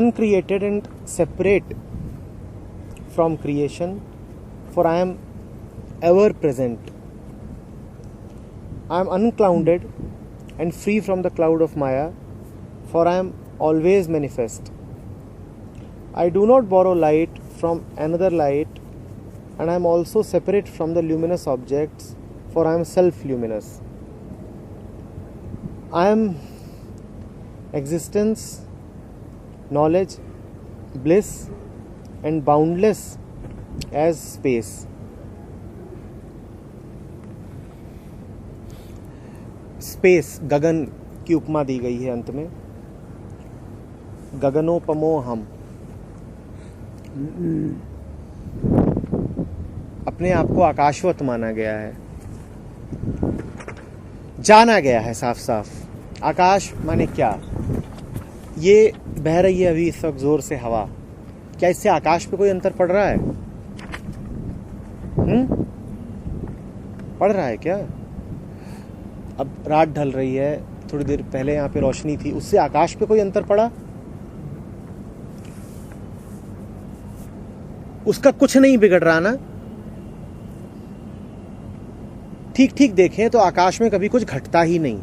uncreated and separate from creation, for I am ever present. I am unclouded and free from the cloud of Maya, for I am always manifest. I do not borrow light from another light, and I am also separate from the luminous objects, for I am self-luminous. I am existence, knowledge, bliss, and boundless as space. Space, गगन की उपमा दी गई है अंत में। गगनोपमो हम, अपने आप को आकाशवत माना गया है, जाना गया है साफ साफ। आकाश माने क्या? ये बह रही है अभी इस वक्त जोर से हवा, क्या इससे आकाश पे कोई अंतर पड़ रहा है? पड़ रहा है क्या? अब रात ढल रही है, थोड़ी देर पहले यहाँ पे रोशनी थी, उससे आकाश पे कोई अंतर पड़ा? उसका कुछ नहीं बिगड़ रहा ना। ठीक ठीक देखें तो आकाश में कभी कुछ घटता ही नहीं।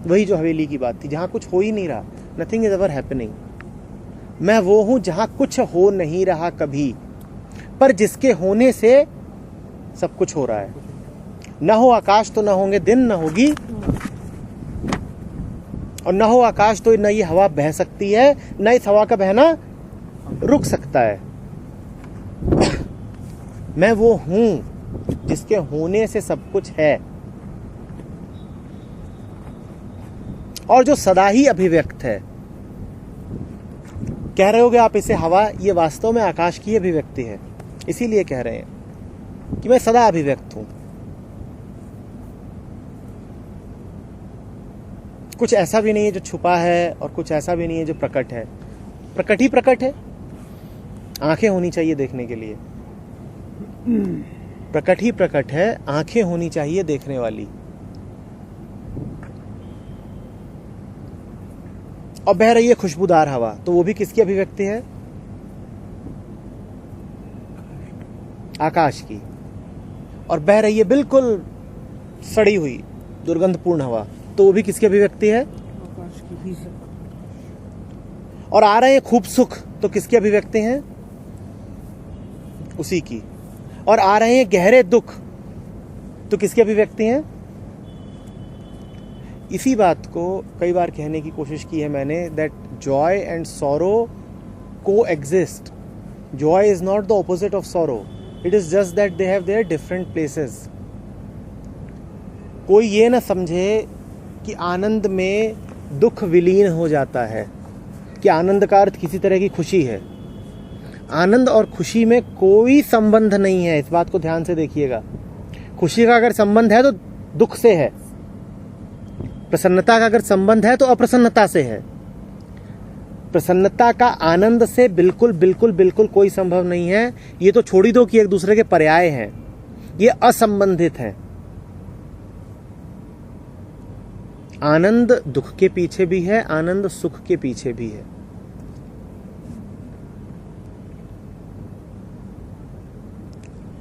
वही जो हवेली की बात थी, जहां कुछ हो ही नहीं रहा, नथिंग इज एवर हैपनिंग। मैं वो हूं जहां कुछ हो नहीं रहा कभी, पर जिसके होने से सब कुछ हो रहा है। न हो आकाश तो न होंगे दिन, न होगी, और न हो आकाश तो न ये हवा बह सकती है, न इस हवा का बहना रुक सकता है। मैं वो हूं जिसके होने से सब कुछ है, और जो सदा ही अभिव्यक्त है। कह रहे होगे आप इसे हवा, ये वास्तव में आकाश की अभिव्यक्ति है। इसीलिए कह रहे हैं कि मैं सदा अभिव्यक्त हूं। कुछ ऐसा भी नहीं है जो छुपा है, और कुछ ऐसा भी नहीं है जो प्रकट है। प्रकट ही प्रकट है। आंखें होनी चाहिए देखने के लिए। प्रकट ही प्रकट है, आंखें होनी चाहिए देखने वाली। और बह रही है खुशबूदार हवा, तो वो भी किसकी अभिव्यक्ति है? आकाश की। और बह रही है बिल्कुल सड़ी हुई दुर्गंधपूर्ण हवा, तो वो भी किसकी अभिव्यक्ति है? आकाश की। और आ रहे हैं खूब सुख, तो किसकी अभिव्यक्ति है? उसी की। और आ रहे हैं गहरे दुख, तो किसकी अभिव्यक्ति है? इसी बात को कई बार कहने की कोशिश की है मैंने, दैट जॉय एंड सॉरो को exist. Joy is not the opposite of sorrow, it is just that they have their different places. कोई ये ना समझे कि आनंद में दुख विलीन हो जाता है, कि आनंद का अर्थ किसी तरह की खुशी है। आनंद और खुशी में कोई संबंध नहीं है, इस बात को ध्यान से देखिएगा। खुशी का अगर संबंध है तो दुख से है, प्रसन्नता का अगर संबंध है तो अप्रसन्नता से है। प्रसन्नता का आनंद से बिल्कुल बिल्कुल बिल्कुल कोई संभव नहीं है। ये तो छोड़ ही दो कि एक दूसरे के पर्याय हैं, ये असंबंधित हैं। आनंद दुख के पीछे भी है, आनंद सुख के पीछे भी है।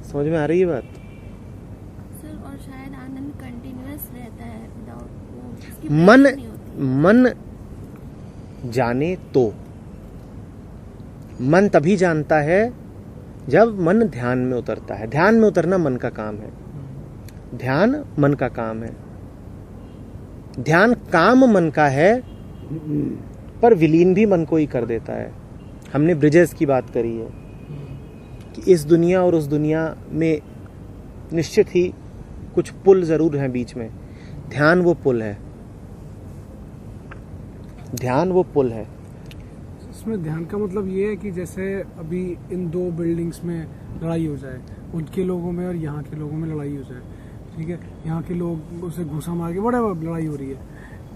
समझ में आ रही है बात? सर, और शायद आनंद कंटिन्यूअस रहता है विदाउट मन जाने तो। मन तभी जानता है जब मन ध्यान में उतरता है। ध्यान में उतरना मन का काम है, ध्यान मन का काम है। ध्यान काम मन का है, पर विलीन भी मन को ही कर देता है। हमने ब्रिजेस की बात करी है कि इस दुनिया और उस दुनिया में निश्चित ही कुछ पुल जरूर हैं बीच में। ध्यान वो पुल है, ध्यान वो पुल है। इसमें ध्यान का मतलब ये है कि जैसे अभी इन दो बिल्डिंग्स में लड़ाई हो जाए, उनके लोगों में और यहाँ के लोगों में लड़ाई हो जाए, ठीक है, यहाँ के लोग उसे घुसा मार के बड़ा लड़ाई हो रही है।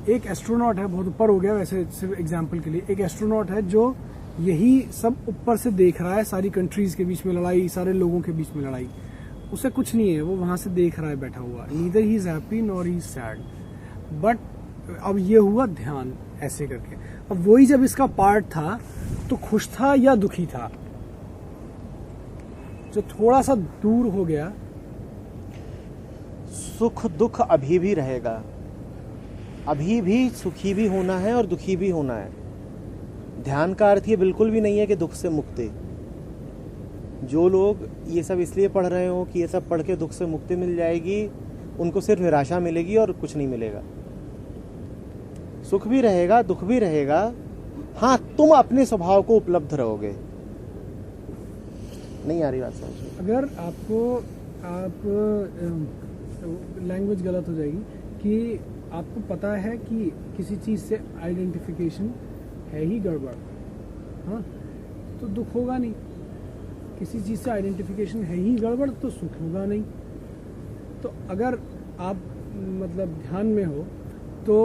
एक एस्ट्रोनॉट है, बहुत ऊपर हो गया वैसे, सिर्फ एग्जाम्पल के लिए, एक एस्ट्रोनॉट है जो यही सब ऊपर से देख रहा है, सारी कंट्रीज के बीच में लड़ाई, सारे लोगों के बीच में लड़ाई। उसे कुछ नहीं है, वो वहां से देख रहा है बैठा हुआ। Neither he is happy nor he is sad. But अब ये हुआ ध्यान। ऐसे करके। अब वही जब इसका पार्ट था तो खुश था या दुखी था? जो थोड़ा सा दूर हो गया, सुख दुख अभी भी रहेगा, अभी भी सुखी भी होना है और दुखी भी होना है। ध्यान का अर्थ ये बिल्कुल भी नहीं है कि दुख से मुक्ति। जो लोग ये सब इसलिए पढ़ रहे हो कि ये सब पढ़ के दुख से मुक्ति मिल जाएगी, उनको सिर्फ निराशा मिलेगी और कुछ नहीं मिलेगा। सुख भी रहेगा, दुख भी रहेगा। हाँ, तुम अपने स्वभाव को उपलब्ध रहोगे। नहीं आ रही बात समझ में? अगर आप लैंग्वेज गलत हो जाएगी कि आपको पता है कि किसी चीज से आइडेंटिफिकेशन है ही गड़बड़, हाँ, तो दुख होगा नहीं। किसी चीज से आइडेंटिफिकेशन है ही गड़बड़ तो सुख होगा नहीं। तो अगर आप मतलब ध्यान में हो तो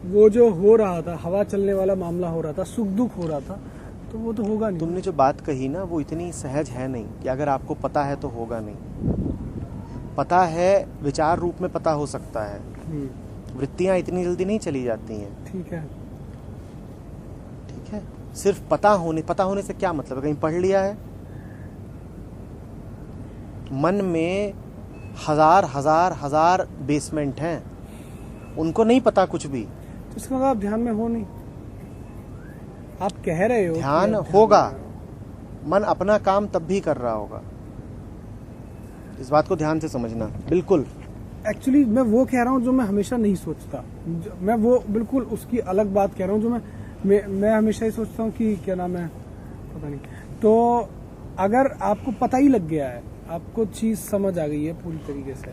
वो जो हो रहा था, हवा चलने वाला मामला हो रहा था, सुख दुख हो रहा था, तो वो तो होगा नहीं। तुमने जो बात कही ना, वो इतनी सहज है नहीं कि अगर आपको पता है तो होगा नहीं। पता है विचार रूप में पता हो सकता है, वृत्तियां इतनी जल्दी नहीं चली जाती हैं। ठीक है, ठीक है। सिर्फ पता होने से क्या मतलब है? कहीं पढ़ लिया है? मन में हजार बेसमेंट हैं, उनको नहीं पता कुछ भी। तो इसका मतलब आप ध्यान में हो नहीं। आप कह रहे हो ध्यान होगा, मन अपना काम तब भी कर रहा होगा। इस बात को ध्यान से समझना। बिल्कुल एक्चुअली मैं वो कह रहा हूँ जो मैं हमेशा नहीं सोचता। मैं वो बिल्कुल उसकी अलग बात कह रहा हूँ जो मैं हमेशा ही सोचता हूँ कि क्या नाम है, पता नहीं। तो अगर आपको पता ही लग गया है, आपको चीज समझ आ गई है पूरी तरीके से,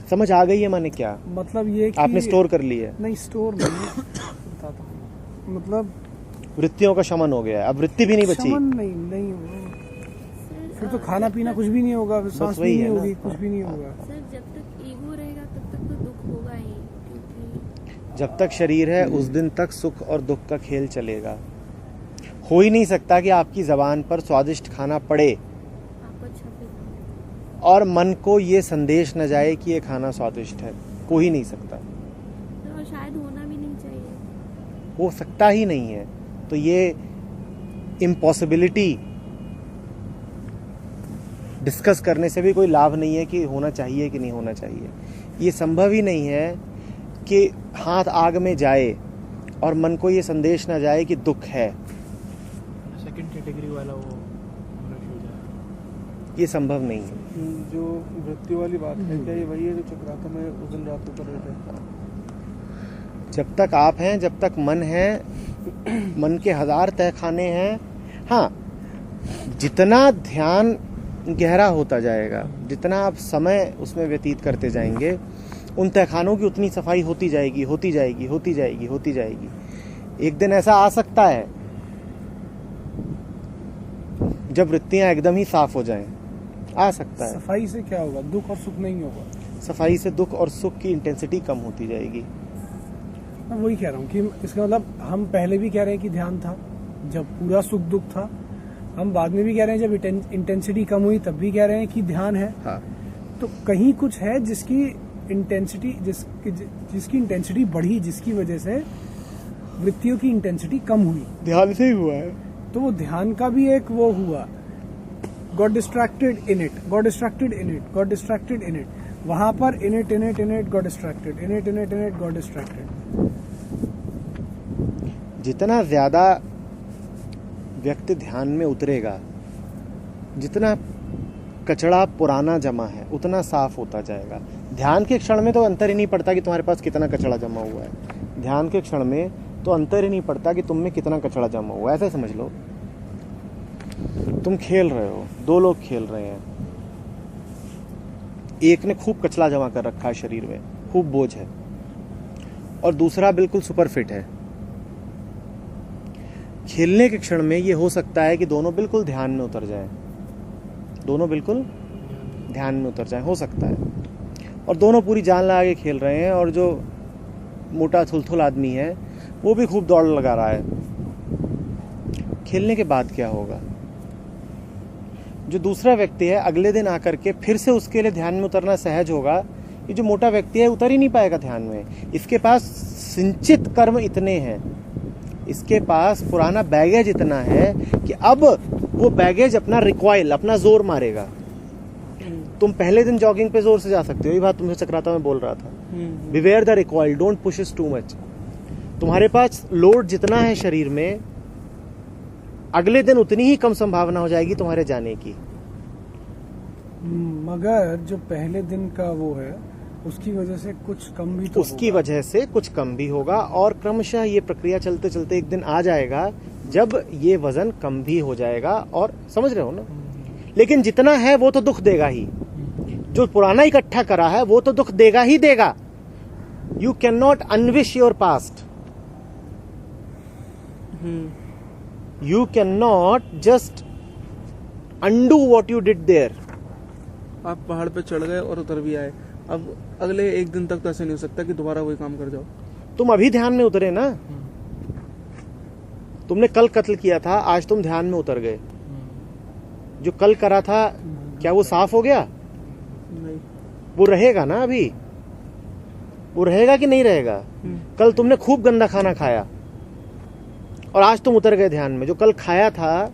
समझ आ गई है माने क्या? मतलब ये कि आपने स्टोर कर ली है? नहीं, स्टोर नहीं बताता हूँ। मतलब वृत्तियों का शमन हो गया है, अब वृत्ति भी नहीं बची। शमन नहीं फिर तो खाना पीना कुछ भी नहीं होगा, फिर सांस भी नहीं होगी, कुछ भी नहीं होगा। सर जब तक ईगो रहेगा तब तक तो दुख होगा ही, क्योंकि जब तक शरीर है उस दिन तक सुख और दुख का खेल चलेगा। हो ही नहीं सकता कि आपकी जबान पर स्वादिष्ट खाना पड़े आपको अच्छा फील और मन को ये संदेश न जाए कि ये खाना स्वादिष्ट है। हो ही नहीं सकता, और शायद होना भी नहीं चाहिए। हो सकता ही नहीं है। तो ये इम्पॉसिबिलिटी डिस्कस करने से भी कोई लाभ नहीं है कि होना चाहिए कि नहीं होना चाहिए। ये संभव ही नहीं है कि हाथ आग में जाए और मन को ये संदेश ना जाए कि दुख है। सेकंड कैटेगरी वाला वो हो जाए, ये संभव नहीं है। जो वृत्ति वाली बात है, क्या ये वही है जो चक्राता में उस दिन रात को कर रहे थे? जब तक आप हैं, जब तक मन है, मन के हजार तहखाने हैं। हाँ, जितना ध्यान गहरा होता जाएगा, जितना आप समय उसमें व्यतीत करते जाएंगे, उन तहखानों की उतनी सफाई होती जाएगी, होती जाएगी, होती जाएगी, होती जाएगी। एक दिन ऐसा आ सकता है जब वृत्तियां एकदम ही साफ हो जाएं, आ सकता है। सफाई से क्या होगा? दुख और सुख नहीं होगा। सफाई से दुख और सुख की इंटेंसिटी कम होती जाएगी। मैं वही कह रहा हूँ कि इसका मतलब हम पहले भी कह रहे हैं कि ध्यान था जब पूरा सुख दुख था, हम बाद में भी कह रहे हैं जब इंटेंसिटी कम हुई तब भी कह रहे हैं कि ध्यान है। हाँ। तो कहीं कुछ है जिसकी इंटेंसिटी बढ़ी, जिसकी वजह से वृत्तियों की इंटेंसिटी कम हुई। ध्यान से ही हुआ है। तो वो ध्यान का भी एक वो हुआ, got distracted in it, got distracted in it, got distracted in it. वहां पर in it got distracted, in it got distracted. जितना ज्यादा व्यक्ति ध्यान में उतरेगा, जितना कचरा पुराना जमा है उतना साफ होता जाएगा। ध्यान के क्षण में तो अंतर ही नहीं पड़ता कि तुम्हारे पास कितना कचरा जमा हुआ है। ध्यान के क्षण में तो अंतर ही नहीं पड़ता कि तुम में कितना कचरा जमा हुआ है। ऐसे समझ लो, तुम खेल रहे हो, दो लोग खेल रहे हैं, एक ने खूब कचरा जमा कर रखा है शरीर में, खूब बोझ है, और दूसरा बिल्कुल सुपर फिट है। खेलने के क्षण में ये हो सकता है कि दोनों बिल्कुल ध्यान में उतर जाएं, दोनों बिल्कुल ध्यान में उतर जाएं, हो सकता है। और दोनों पूरी जान लगा के खेल रहे हैं, और जो मोटा थुलथुल आदमी है वो भी खूब दौड़ लगा रहा है। खेलने के बाद क्या होगा? जो दूसरा व्यक्ति है अगले दिन आकर के फिर से उसके लिए ध्यान में उतरना सहज होगा। ये जो मोटा व्यक्ति है उतर ही नहीं पाएगा ध्यान में। इसके पास संचित कर्म इतने हैं, इसके पास पुराना बैगेज इतना है कि अब वो बैगेज अपना रिकॉइल, अपना जोर मारेगा। तुम पहले दिन जॉगिंग पे जोर से जा सकते हो, ये बात तुमसे चक्राता में बोल रहा था। Beware the recoil, don't push it too much. तुम्हारे पास लोड जितना है शरीर में, अगले दिन उतनी ही कम संभावना हो जाएगी तुम्हारे जाने की। मगर जो पहले दिन का वो है उसकी वजह से कुछ कम भी तो उसकी होगा। वजह से कुछ कम भी होगा, और क्रमशः ये प्रक्रिया चलते चलते एक दिन आ जाएगा जब ये वजन कम भी हो जाएगा। और समझ रहे हो ना, लेकिन जितना है वो तो दुख देगा ही। जो पुराना इकट्ठा करा है वो तो दुख देगा ही देगा। You can not unwish your past, you can not just undo what you did there. आप पहाड़ पे चढ़ गए और उतर भी आए, अब अगले एक दिन तक तो ऐसे नहीं हो सकता कि दोबारा वही काम कर जाओ। तुम अभी ध्यान में उतरे ना, तुमने कल कत्ल किया था, आज तुम ध्यान में उतर गए। जो कल करा था क्या वो साफ हो गया? नहीं। वो रहेगा ना, अभी वो रहेगा कि नहीं रहेगा? कल तुमने खूब गंदा खाना खाया और आज तुम उतर गए ध्यान में। जो कल खाया था,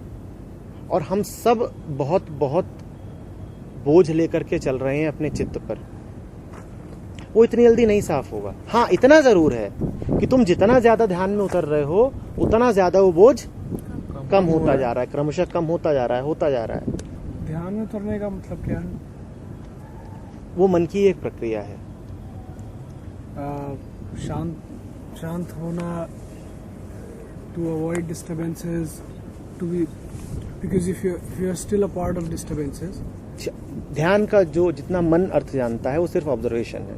और हम सब बहुत बहुत बोझ लेकर के चल रहे हैं अपने चित्त पर, वो इतनी जल्दी नहीं साफ होगा। हाँ, इतना जरूर है कि तुम जितना ज्यादा ध्यान में उतर रहे हो उतना ज्यादा वो बोझ कम होता जा रहा है, क्रमशः कम होता जा रहा है, होता जा रहा है। ध्यान में उतरने का मतलब क्या है? वो मन की एक प्रक्रिया है। शांत होना, to avoid disturbances, to be, because if you are still a part of disturbances. ध्यान का जो जितना मन अर्थ जानता है वो सिर्फ ऑब्जर्वेशन है,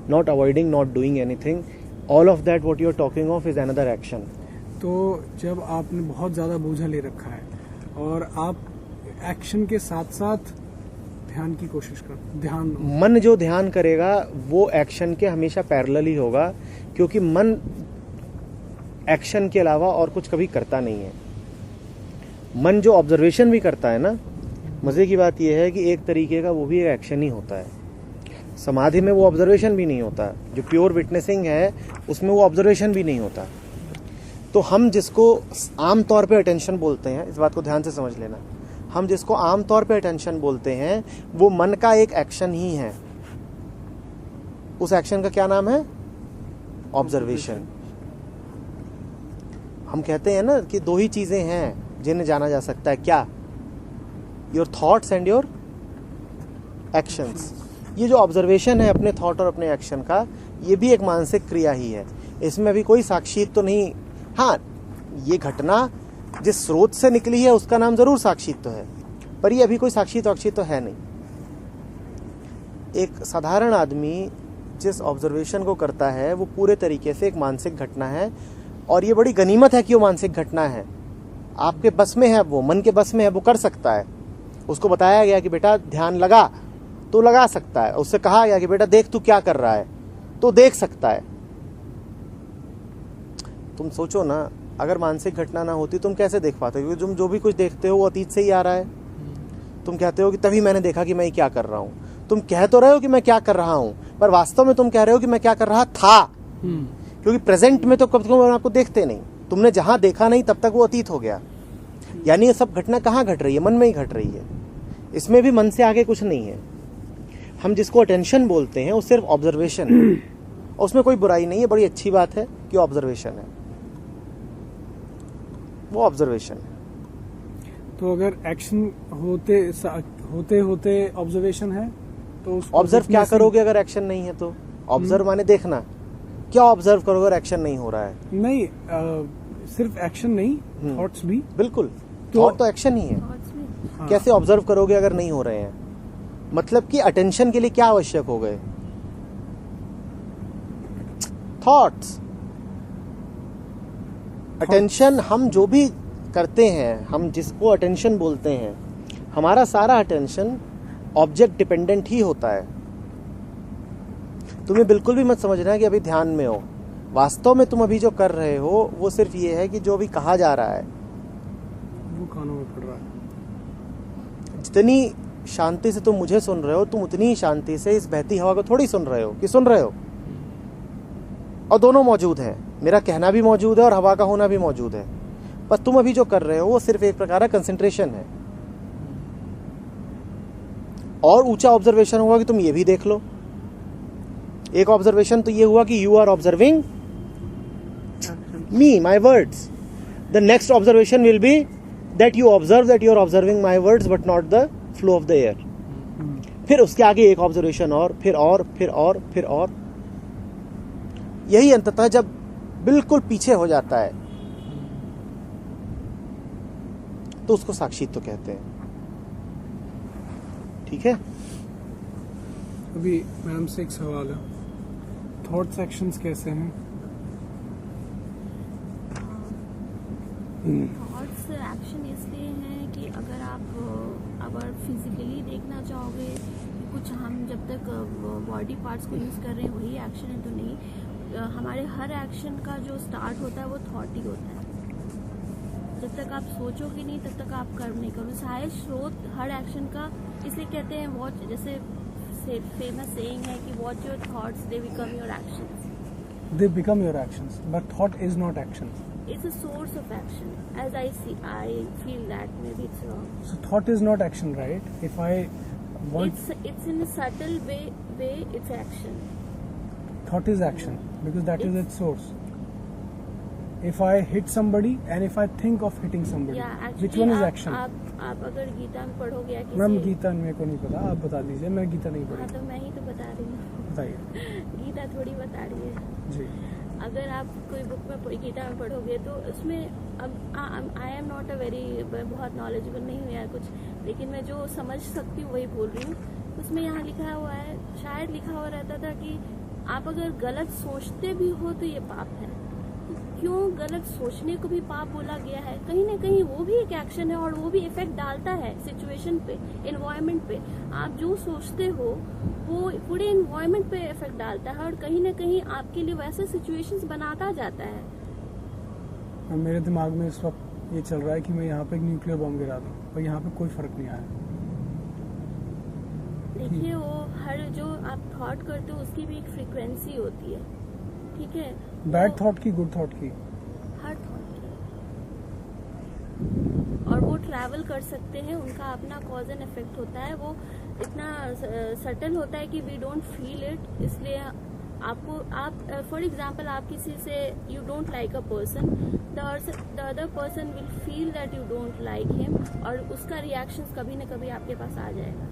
not avoiding, not doing anything. All of that what you are talking of is another action. तो जब आपने बहुत ज्यादा बोझा ले रखा है और आप एक्शन के साथ साथ ध्यान की कोशिश कर, ध्यान मन जो ध्यान करेगा वो एक्शन के हमेशा पैरेलल ही होगा, क्योंकि मन एक्शन के अलावा और कुछ कभी करता नहीं है। मन जो ऑब्जर्वेशन भी करता है ना, मजे की बात यह है कि एक तरीके का वो भी एक एक्शन ही होता है। समाधि में वो ऑब्जर्वेशन भी नहीं होता, जो प्योर विटनेसिंग है उसमें वो ऑब्जर्वेशन भी नहीं होता। तो हम जिसको आम तौर पे अटेंशन बोलते हैं, इस बात को ध्यान से समझ लेना, हम जिसको आम तौर पे अटेंशन बोलते हैं वो मन का एक एक्शन ही है। उस एक्शन का क्या नाम है? ऑब्जर्वेशन। हम कहते हैं ना कि दो ही चीजें हैं जिन्हें जाना जा सकता है, क्या? Your thoughts and your actions. ये जो ऑब्जर्वेशन है अपने थॉट और अपने एक्शन का, ये भी एक मानसिक क्रिया ही है। इसमें अभी कोई साक्षीत तो नहीं। हाँ, ये घटना जिस स्रोत से निकली है उसका नाम जरूर साक्षीत तो है, पर ये अभी कोई साक्षीत तो है नहीं। एक साधारण आदमी जिस ऑब्जर्वेशन को करता है वो पूरे तरीके से एक मानसिक घटना है, और ये बड़ी गनीमत है कि वो मानसिक घटना है। आपके बस में है, वो मन के बस में है, वो कर सकता है। उसको बताया गया कि बेटा ध्यान लगा, तो लगा सकता है। उससे कहा गया कि बेटा देख तू क्या कर रहा है, तो देख सकता है। तुम सोचो ना, अगर मानसिक घटना ना होती तुम कैसे देख पाते? क्योंकि तुम जो भी कुछ देखते हो वो अतीत से ही आ रहा है। तुम कहते हो कि तभी मैंने देखा कि मैं क्या कर रहा हूं। तुम कह तो रहे हो कि मैं क्या कर रहा हूं, पर वास्तव में तुम कह रहे हो कि मैं क्या कर रहा था, क्योंकि प्रेजेंट में तो कब तक आपको देखते नहीं। तुमने जहां देखा नहीं तब तक वो अतीत हो गया। यानी ये सब घटना कहाँ घट रही है? मन में ही घट रही है। इसमें भी मन से आगे कुछ नहीं है। हम जिसको अटेंशन बोलते हैं वो सिर्फ ऑब्जर्वेशन है, और उसमें कोई बुराई नहीं है, बड़ी अच्छी बात है कि ऑब्जर्वेशन है, वो ऑब्जर्वेशन है। तो अगर एक्शन होते होते ऑब्जर्वेशन है तो ऑब्जर्व क्या करोगे अगर एक्शन नहीं है? तो ऑब्जर्व माने देखना। क्या ऑब्जर्व करोगे अगर एक्शन नहीं हो रहा है? नहीं, सिर्फ एक्शन नहीं, थॉट्स भी। बिल्कुल, थॉट तो एक्शन ही है। थॉट्स में हाँ। कैसे ऑब्जर्व करोगे अगर नहीं हो रहे हैं? मतलब कि अटेंशन के लिए क्या आवश्यक हो गए? थॉट्स। अटेंशन, हम जो भी करते हैं, हम जिसको अटेंशन बोलते हैं, हमारा सारा अटेंशन ऑब्जेक्ट डिपेंडेंट ही होता है। तुम्हें बिल्कुल भी मत समझना है कि अभी ध्यान में हो। वास्तव में तुम अभी जो कर रहे हो वो सिर्फ ये है कि जो अभी कहा जा रहा है वो कानों में पड़ रहा है। जितनी शांति से तुम मुझे सुन रहे हो, तुम उतनी ही शांति से इस बहती हवा को थोड़ी सुन रहे हो, कि सुन रहे हो? और दोनों मौजूद है, मेरा कहना भी मौजूद है और हवा का होना भी मौजूद है, पर तुम अभी जो कर रहे हो वो सिर्फ एक प्रकार का कंसंट्रेशन है। और ऊंचा ऑब्जर्वेशन होगा कि तुम ये भी देख लो। एक ऑब्जर्वेशन तो ये हुआ कि you are observing me, my words. The next observation will be that you observe that you are observing my words but not the flow of the air. फिर उसके आगे एक ऑब्जर्वेशन और, फिर और, फिर और, फिर और। यही अंततः जब बिल्कुल पीछे हो जाता है तो उसको साक्षित्व कहते हैं। ठीक है। अभी मैम से एक सवाल है, थॉट्स एक्शंस कैसे हैं? थॉट्स एक्शन इसलिए हैं कि अगर आप फिजिकली देखना चाहोगे कि कुछ हम जब तक बॉडी पार्ट्स को यूज़ कर रहे हैं वही एक्शन है तो नहीं। हमारे हर एक्शन का जो स्टार्ट होता है वो थॉट ही होता है। जब तक आप सोचोगे नहीं तब तक आप कर्म नहीं करोगे। सारे स्रोत हर एक्शन का, इसलिए कहते हैं वॉच, जैसे फेमस सेइंग है कि watch your thoughts they become your actions. They become your actions, but thought is not action. It's a source of action. As I feel that maybe it's wrong. So thought is not action, right? If I want, It's in a subtle way it's action. thought is action because that is its source. If I hit somebody and if I think of hitting somebody, Yeah, actually, which one is action? आप अगर गीता में पढ़ोगे या किसी, ma'am Gita मेरे को नहीं पता, आप बता दीजिए, मैं गीता नहीं हाँ पढ़ी। तो मैं ही तो बता रही हूँ, बताइए गीता थोड़ी बता रही है। जी। अगर आप कोई बुक में गीता में पढ़ोगे तो उसमें, अब I am not a very, बहुत नॉलेजेबल नहीं हूँ यार कुछ, लेकिन मैं जो समझ सकती हूँ वही बोल रही हूँ। उसमें यहाँ लिखा हुआ है, शायद लिखा हुआ रहता था कि आप अगर गलत सोचते भी हो तो ये पाप है। क्यों गलत सोचने को भी पाप बोला गया है? कहीं ना कहीं वो भी एक एक्शन है और वो भी इफेक्ट डालता है सिचुएशन पे, एनवायरनमेंट पे। आप जो सोचते हो वो पूरे एनवायरनमेंट पे इफेक्ट डालता है और कहीं ना कहीं आपके लिए वैसे सिचुएशंस बनाता जाता है। मैम मेरे दिमाग में इस वक्त ये चल रहा है कि मैं यहाँ पे एक न्यूक्लियर बॉम्ब गिरा दूँ और यहाँ पे कोई फर्क नहीं आया। देखिए वो हर जो आप थॉट करते हो उसकी भी एक फ्रीक्वेंसी होती है, ठीक है? बैड थॉट की, गुड थॉट की, हर थॉट की, और वो ट्रैवल कर सकते हैं, उनका अपना कॉज एंड इफेक्ट होता है। वो इतना सटल होता है कि वी डोंट फील इट। इसलिए आपको, आप फॉर एग्जांपल आप किसी से you don't like a person, the other person will feel that you don't like him और उसका रिएक्शन कभी न कभी आपके पास आ जाएगा।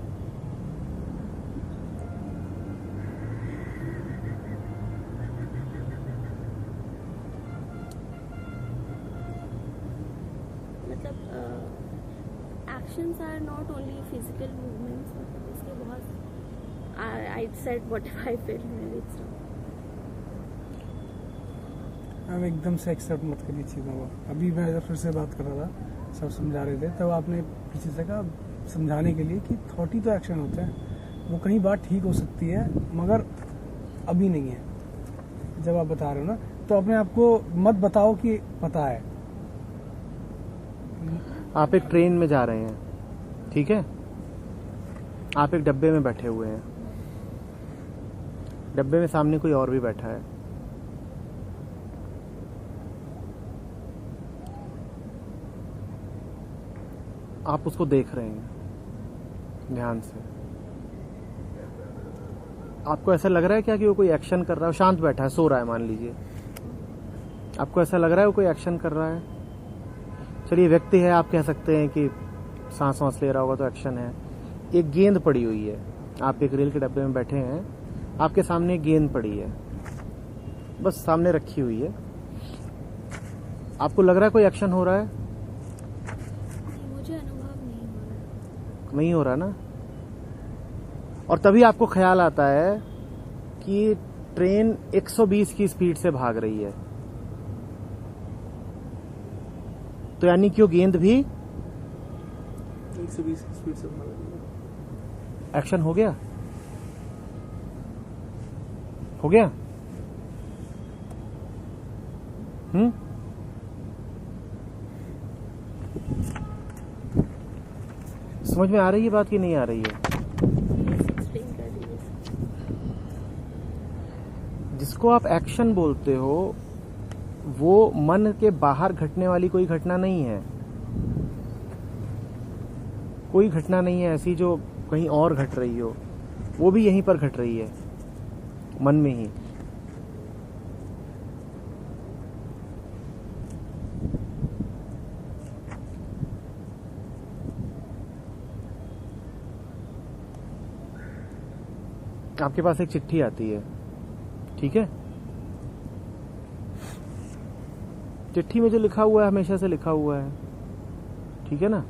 Actions are not only physical movements, मतलब इसके बहुत, I said whatever I felt, maybe it's wrong. Ma'am एकदम से एक्सेप्ट मत करिए चीज़ों को। अभी मैं जब फिर से बात कर रहा था, सब समझा रहे थे, तब आपने पीछे से कहा समझाने के लिए कि थॉट ही तो एक्शन होते हैं। वो कहीं बात ठीक हो सकती है मगर अभी नहीं है। जब आप बता रहे हो ना तो अपने आप को मत बताओ कि पता है। आप एक ट्रेन में जा रहे हैं, ठीक है? आप एक डब्बे में बैठे हुए हैं, डब्बे में सामने कोई और भी बैठा है। आप उसको देख रहे हैं ध्यान से। आपको ऐसा लग रहा है क्या कि वो कोई एक्शन कर रहा है? शांत बैठा है, सो रहा है मान लीजिए। आपको ऐसा लग रहा है वो कोई एक्शन कर रहा है? चलिए व्यक्ति है, आप कह सकते हैं कि सांस वांस ले रहा होगा तो एक्शन है। एक गेंद पड़ी हुई है, आप एक रेल के डब्बे में बैठे हैं, आपके सामने एक गेंद पड़ी है, बस सामने रखी हुई है। आपको लग रहा है कोई एक्शन हो रहा है? मुझे अनुभव नहीं हो रहा। नहीं हो रहा ना। और तभी आपको ख्याल आता है कि ट्रेन 120 की स्पीड से भाग रही है, तो यानी कि वो गेंद भी 120 की स्पीड से भाग रही है। एक्शन हो गया, हो गया। समझ में आ रही है बात कि नहीं आ रही है? जिसको आप एक्शन बोलते हो वो मन के बाहर घटने वाली कोई घटना नहीं है। कोई घटना नहीं है ऐसी जो कहीं और घट रही हो, वो भी यहीं पर घट रही है, मन में ही। आपके पास एक चिट्ठी आती है, ठीक है? चिट्ठी में जो लिखा हुआ है हमेशा से लिखा हुआ है, ठीक है ना?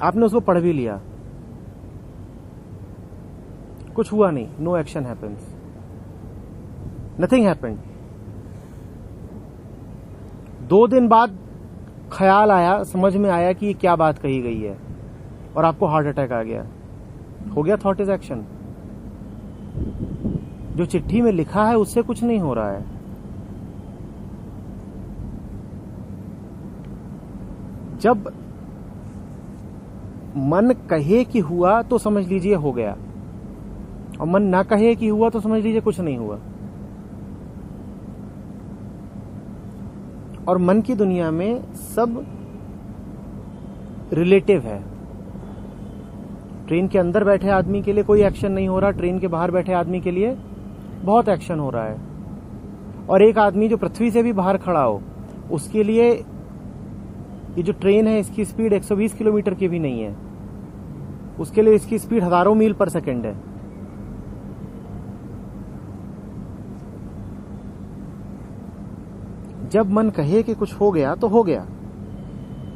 आपने उसको पढ़ भी लिया, कुछ हुआ नहीं, no action happens, nothing happened. 2 दिन बाद ख्याल आया, समझ में आया कि ये क्या बात कही गई है, और आपको हार्ट अटैक आ गया, हो गया थॉट इज एक्शन। जो चिट्ठी में लिखा है उससे कुछ नहीं हो रहा है। जब मन कहे कि हुआ तो समझ लीजिए हो गया, और मन ना कहे कि हुआ तो समझ लीजिए कुछ नहीं हुआ। और मन की दुनिया में सब रिलेटिव है। ट्रेन के अंदर बैठे आदमी के लिए कोई एक्शन नहीं हो रहा, ट्रेन के बाहर बैठे आदमी के लिए बहुत एक्शन हो रहा है। और एक आदमी जो पृथ्वी से भी बाहर खड़ा हो, उसके लिए ये जो ट्रेन है इसकी स्पीड 120 किलोमीटर की भी नहीं है, उसके लिए इसकी स्पीड हजारों मील पर सेकंड है। जब मन कहे कि कुछ हो गया तो हो गया।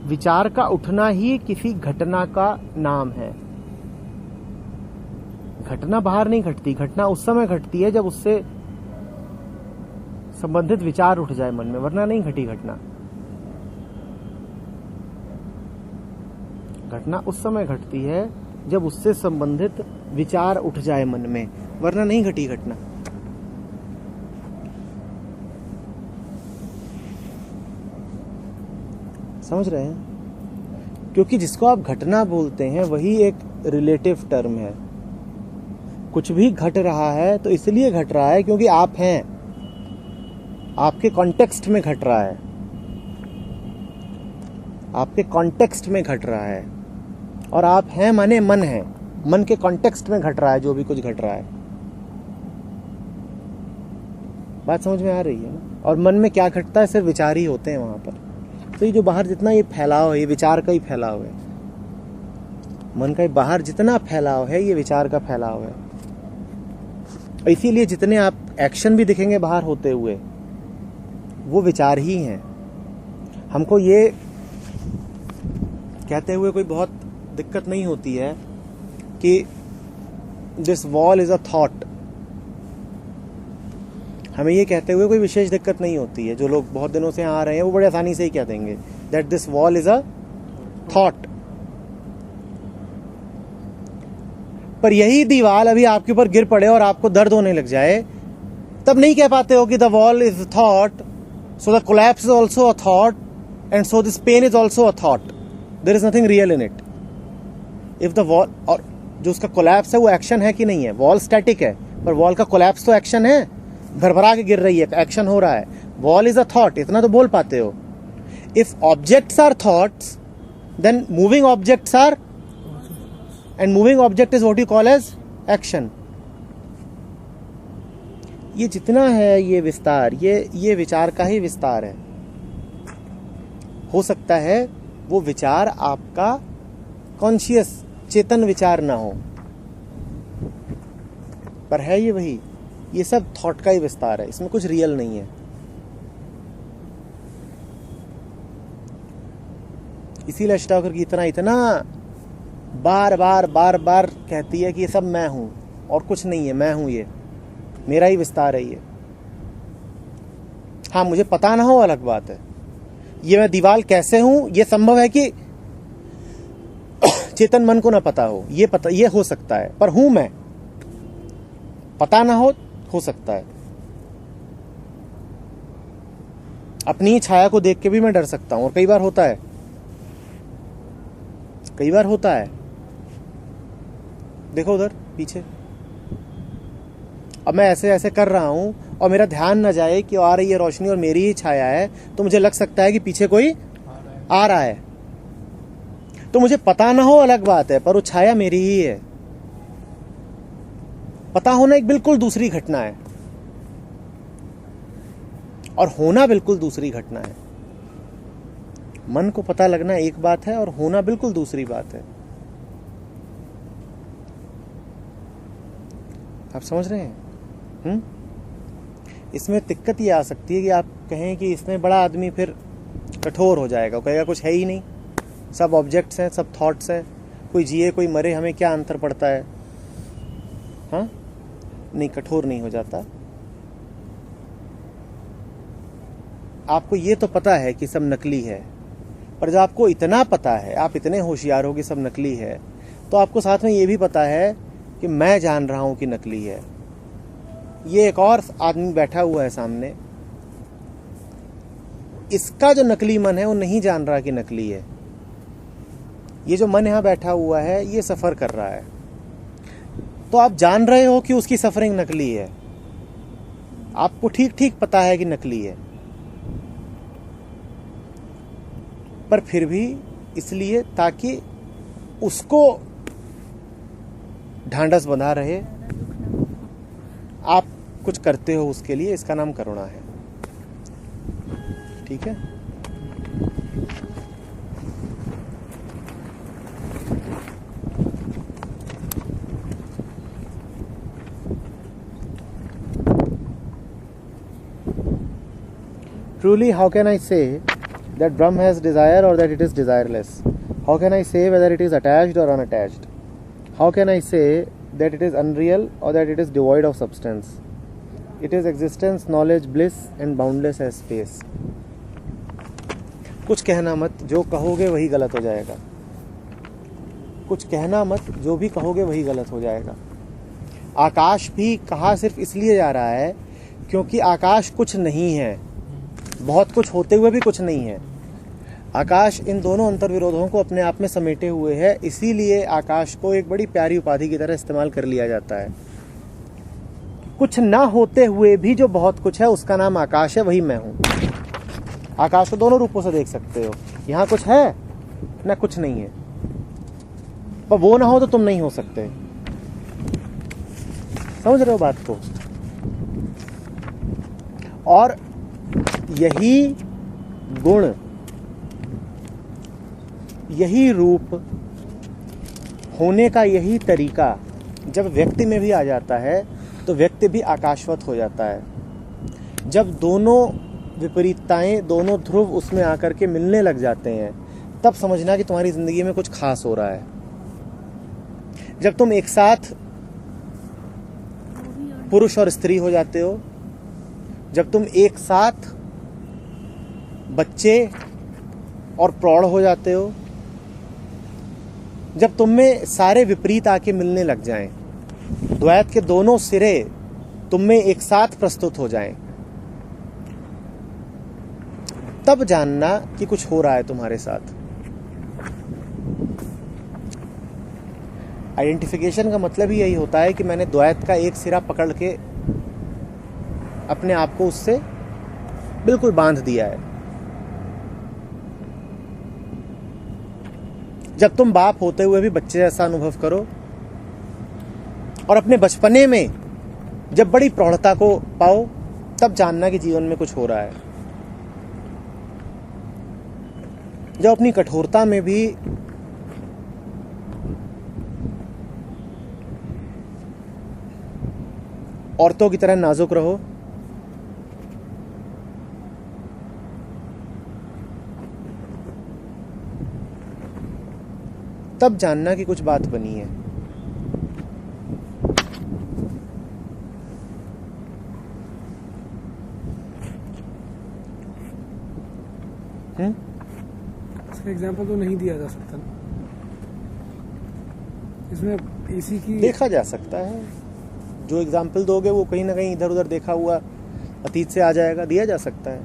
विचार का उठना ही किसी घटना का नाम है। घटना बाहर नहीं घटती, घटना उस समय घटती है जब उससे संबंधित विचार उठ जाए मन में, वरना नहीं घटी घटना। घटना उस समय घटती है जब उससे संबंधित विचार उठ जाए मन में, वरना नहीं घटी घटना। समझ रहे हैं? क्योंकि जिसको आप घटना बोलते हैं वही एक रिलेटिव टर्म है। कुछ भी घट रहा है तो इसलिए घट रहा है क्योंकि आप हैं, आपके कॉन्टेक्स्ट में घट रहा है, आपके कॉन्टेक्स्ट में घट रहा है। और आप हैं माने मन है, मन के कॉन्टेक्स्ट में घट रहा है जो भी कुछ घट रहा है। बात समझ में आ रही है ना? और मन में क्या घटता है? सिर्फ विचार ही होते हैं वहां पर। तो ये जो बाहर जितना ये फैलाव है, ये विचार का ही फैलाव है। मन का बाहर जितना फैलाव है ये विचार का फैलाव है। इसीलिए जितने आप एक्शन भी दिखेंगे बाहर होते हुए वो विचार ही हैं। हमको ये कहते हुए कोई बहुत दिक्कत नहीं होती है कि this wall is a thought. हमें ये कहते हुए कोई विशेष दिक्कत नहीं होती है। जो लोग बहुत दिनों से आ रहे हैं वो बड़े आसानी से ही कह देंगे that this wall is a thought. पर यही दीवार अभी आपके ऊपर गिर पड़े और आपको दर्द होने लग जाए, तब नहीं कह पाते हो कि the wall is a thought, so the collapse is also a thought and so this pain is also a thought. There is nothing real in it. If the wall, और जो उसका कोलैप्स है वो एक्शन है कि नहीं है? Wall static है पर वॉल का कोलैप्स तो एक्शन है, भरभरा के गिर रही है, एक्शन हो रहा है। वॉल इज अ थॉट, इतना तो बोल पाते हो। If objects are thoughts then moving objects are, and moving object is what you call as action। ये जितना है ये विस्तार, ये विचार का ही विस्तार है। हो सकता है वो विचार आपका कॉन्शियस चेतन विचार ना हो, पर है ये वही। ये सब थॉट का ही विस्तार है, इसमें कुछ रियल नहीं है। इसीलिए अष्टावक्र की इतना बार बार कहती है कि ये सब मैं हूं और कुछ नहीं है, मैं हूं, ये मेरा ही विस्तार है। ये हाँ, मुझे पता ना हो अलग बात है। ये मैं दीवाल कैसे हूं ये संभव है कि चेतन मन को ना पता हो, ये हो सकता है, पर हूं मैं। पता ना हो सकता है। अपनी ही छाया को देख के भी मैं डर सकता हूं, और कई बार होता है, कई बार होता है। देखो उधर पीछे, अब मैं ऐसे ऐसे कर रहा हूं और मेरा ध्यान न जाए कि आ रही है रोशनी और मेरी ही छाया है, तो मुझे लग सकता है कि पीछे कोई आ रहा है। तो मुझे पता ना हो अलग बात है, पर वो छाया मेरी ही है। पता होना एक बिल्कुल दूसरी घटना है और होना बिल्कुल दूसरी घटना है। मन को पता लगना एक बात है और होना बिल्कुल दूसरी बात है। आप समझ रहे हैं? इसमें दिक्कत ये आ सकती है कि आप कहें कि इसमें बड़ा आदमी फिर कठोर हो जाएगा, कहेगा कुछ है ही नहीं, सब ऑब्जेक्ट्स हैं, सब थॉट्स हैं, कोई जिए कोई मरे, हमें क्या अंतर पड़ता है। हाँ, नहीं, कठोर नहीं हो जाता। आपको ये तो पता है कि सब नकली है, पर जब आपको इतना पता है, आप इतने होशियार हो कि सब नकली है, तो आपको साथ में ये भी पता है कि मैं जान रहा हूं कि नकली है। ये एक और आदमी बैठा हुआ है सामने, इसका जो नकली मन है वो नहीं जान रहा कि नकली है। ये जो मन यहां बैठा हुआ है ये सफर कर रहा है, तो आप जान रहे हो कि उसकी सफरिंग नकली है, आपको ठीक ठीक पता है कि नकली है, पर फिर भी इसलिए ताकि उसको ढांढस बंधा रहे, आप कुछ करते हो उसके लिए। इसका नाम करुणा है। ठीक है? Truly, how can I say that Brahm has desire or that it is desireless? How can I say whether it is attached or unattached? How can I say that it is unreal or that it is devoid of substance? It is existence, knowledge, bliss and boundless as space. कुछ कहना मत, जो कहोगे वही गलत हो जाएगा। कुछ कहना मत, जो भी कहोगे वही गलत हो जाएगा। आकाश भी कहा सिर्फ इसलिए जा रहा है क्योंकि आकाश कुछ नहीं है, बहुत कुछ होते हुए भी कुछ नहीं है। आकाश इन दोनों अंतर्विरोधों को अपने आप में समेटे हुए है, इसीलिए आकाश को एक बड़ी प्यारी उपाधि की तरह इस्तेमाल कर लिया जाता है। कुछ ना होते हुए भी जो बहुत कुछ है उसका नाम आकाश है, वही मैं हूं। आकाश को दोनों रूपों से देख सकते हो, यहां कुछ है ना कुछ नहीं है, पर वो ना हो तो तुम नहीं हो सकते। समझ रहे हो बात को? और यही गुण, यही रूप होने का यही तरीका जब व्यक्ति में भी आ जाता है तो व्यक्ति भी आकाशवत हो जाता है। जब दोनों विपरीतताएं, दोनों ध्रुव उसमें आकर के मिलने लग जाते हैं, तब समझना कि तुम्हारी जिंदगी में कुछ खास हो रहा है। जब तुम एक साथ पुरुष और स्त्री हो जाते हो, जब तुम एक साथ बच्चे और प्रौढ़ हो जाते हो, जब तुम में सारे विपरीत आके मिलने लग जाएं, द्वैत के दोनों सिरे तुम में एक साथ प्रस्तुत हो जाएं, तब जानना कि कुछ हो रहा है तुम्हारे साथ। आइडेंटिफिकेशन का मतलब ही यही होता है कि मैंने द्वैत का एक सिरा पकड़ के अपने आप को उससे बिल्कुल बांध दिया है। जब तुम बाप होते हुए भी बच्चे जैसा अनुभव करो और अपने बचपने में जब बड़ी प्रौढ़ता को पाओ, तब जानना कि जीवन में कुछ हो रहा है। जब अपनी कठोरता में भी औरतों की तरह नाजुक रहो, तब जानना कि कुछ बात बनी है। इसका एग्जांपल तो नहीं दिया जा सकता ना, इसमें इसी की देखा जा सकता है। जो एग्जाम्पल दोगे वो कहीं ना कहीं इधर उधर देखा हुआ अतीत से आ जाएगा। दिया जा सकता है,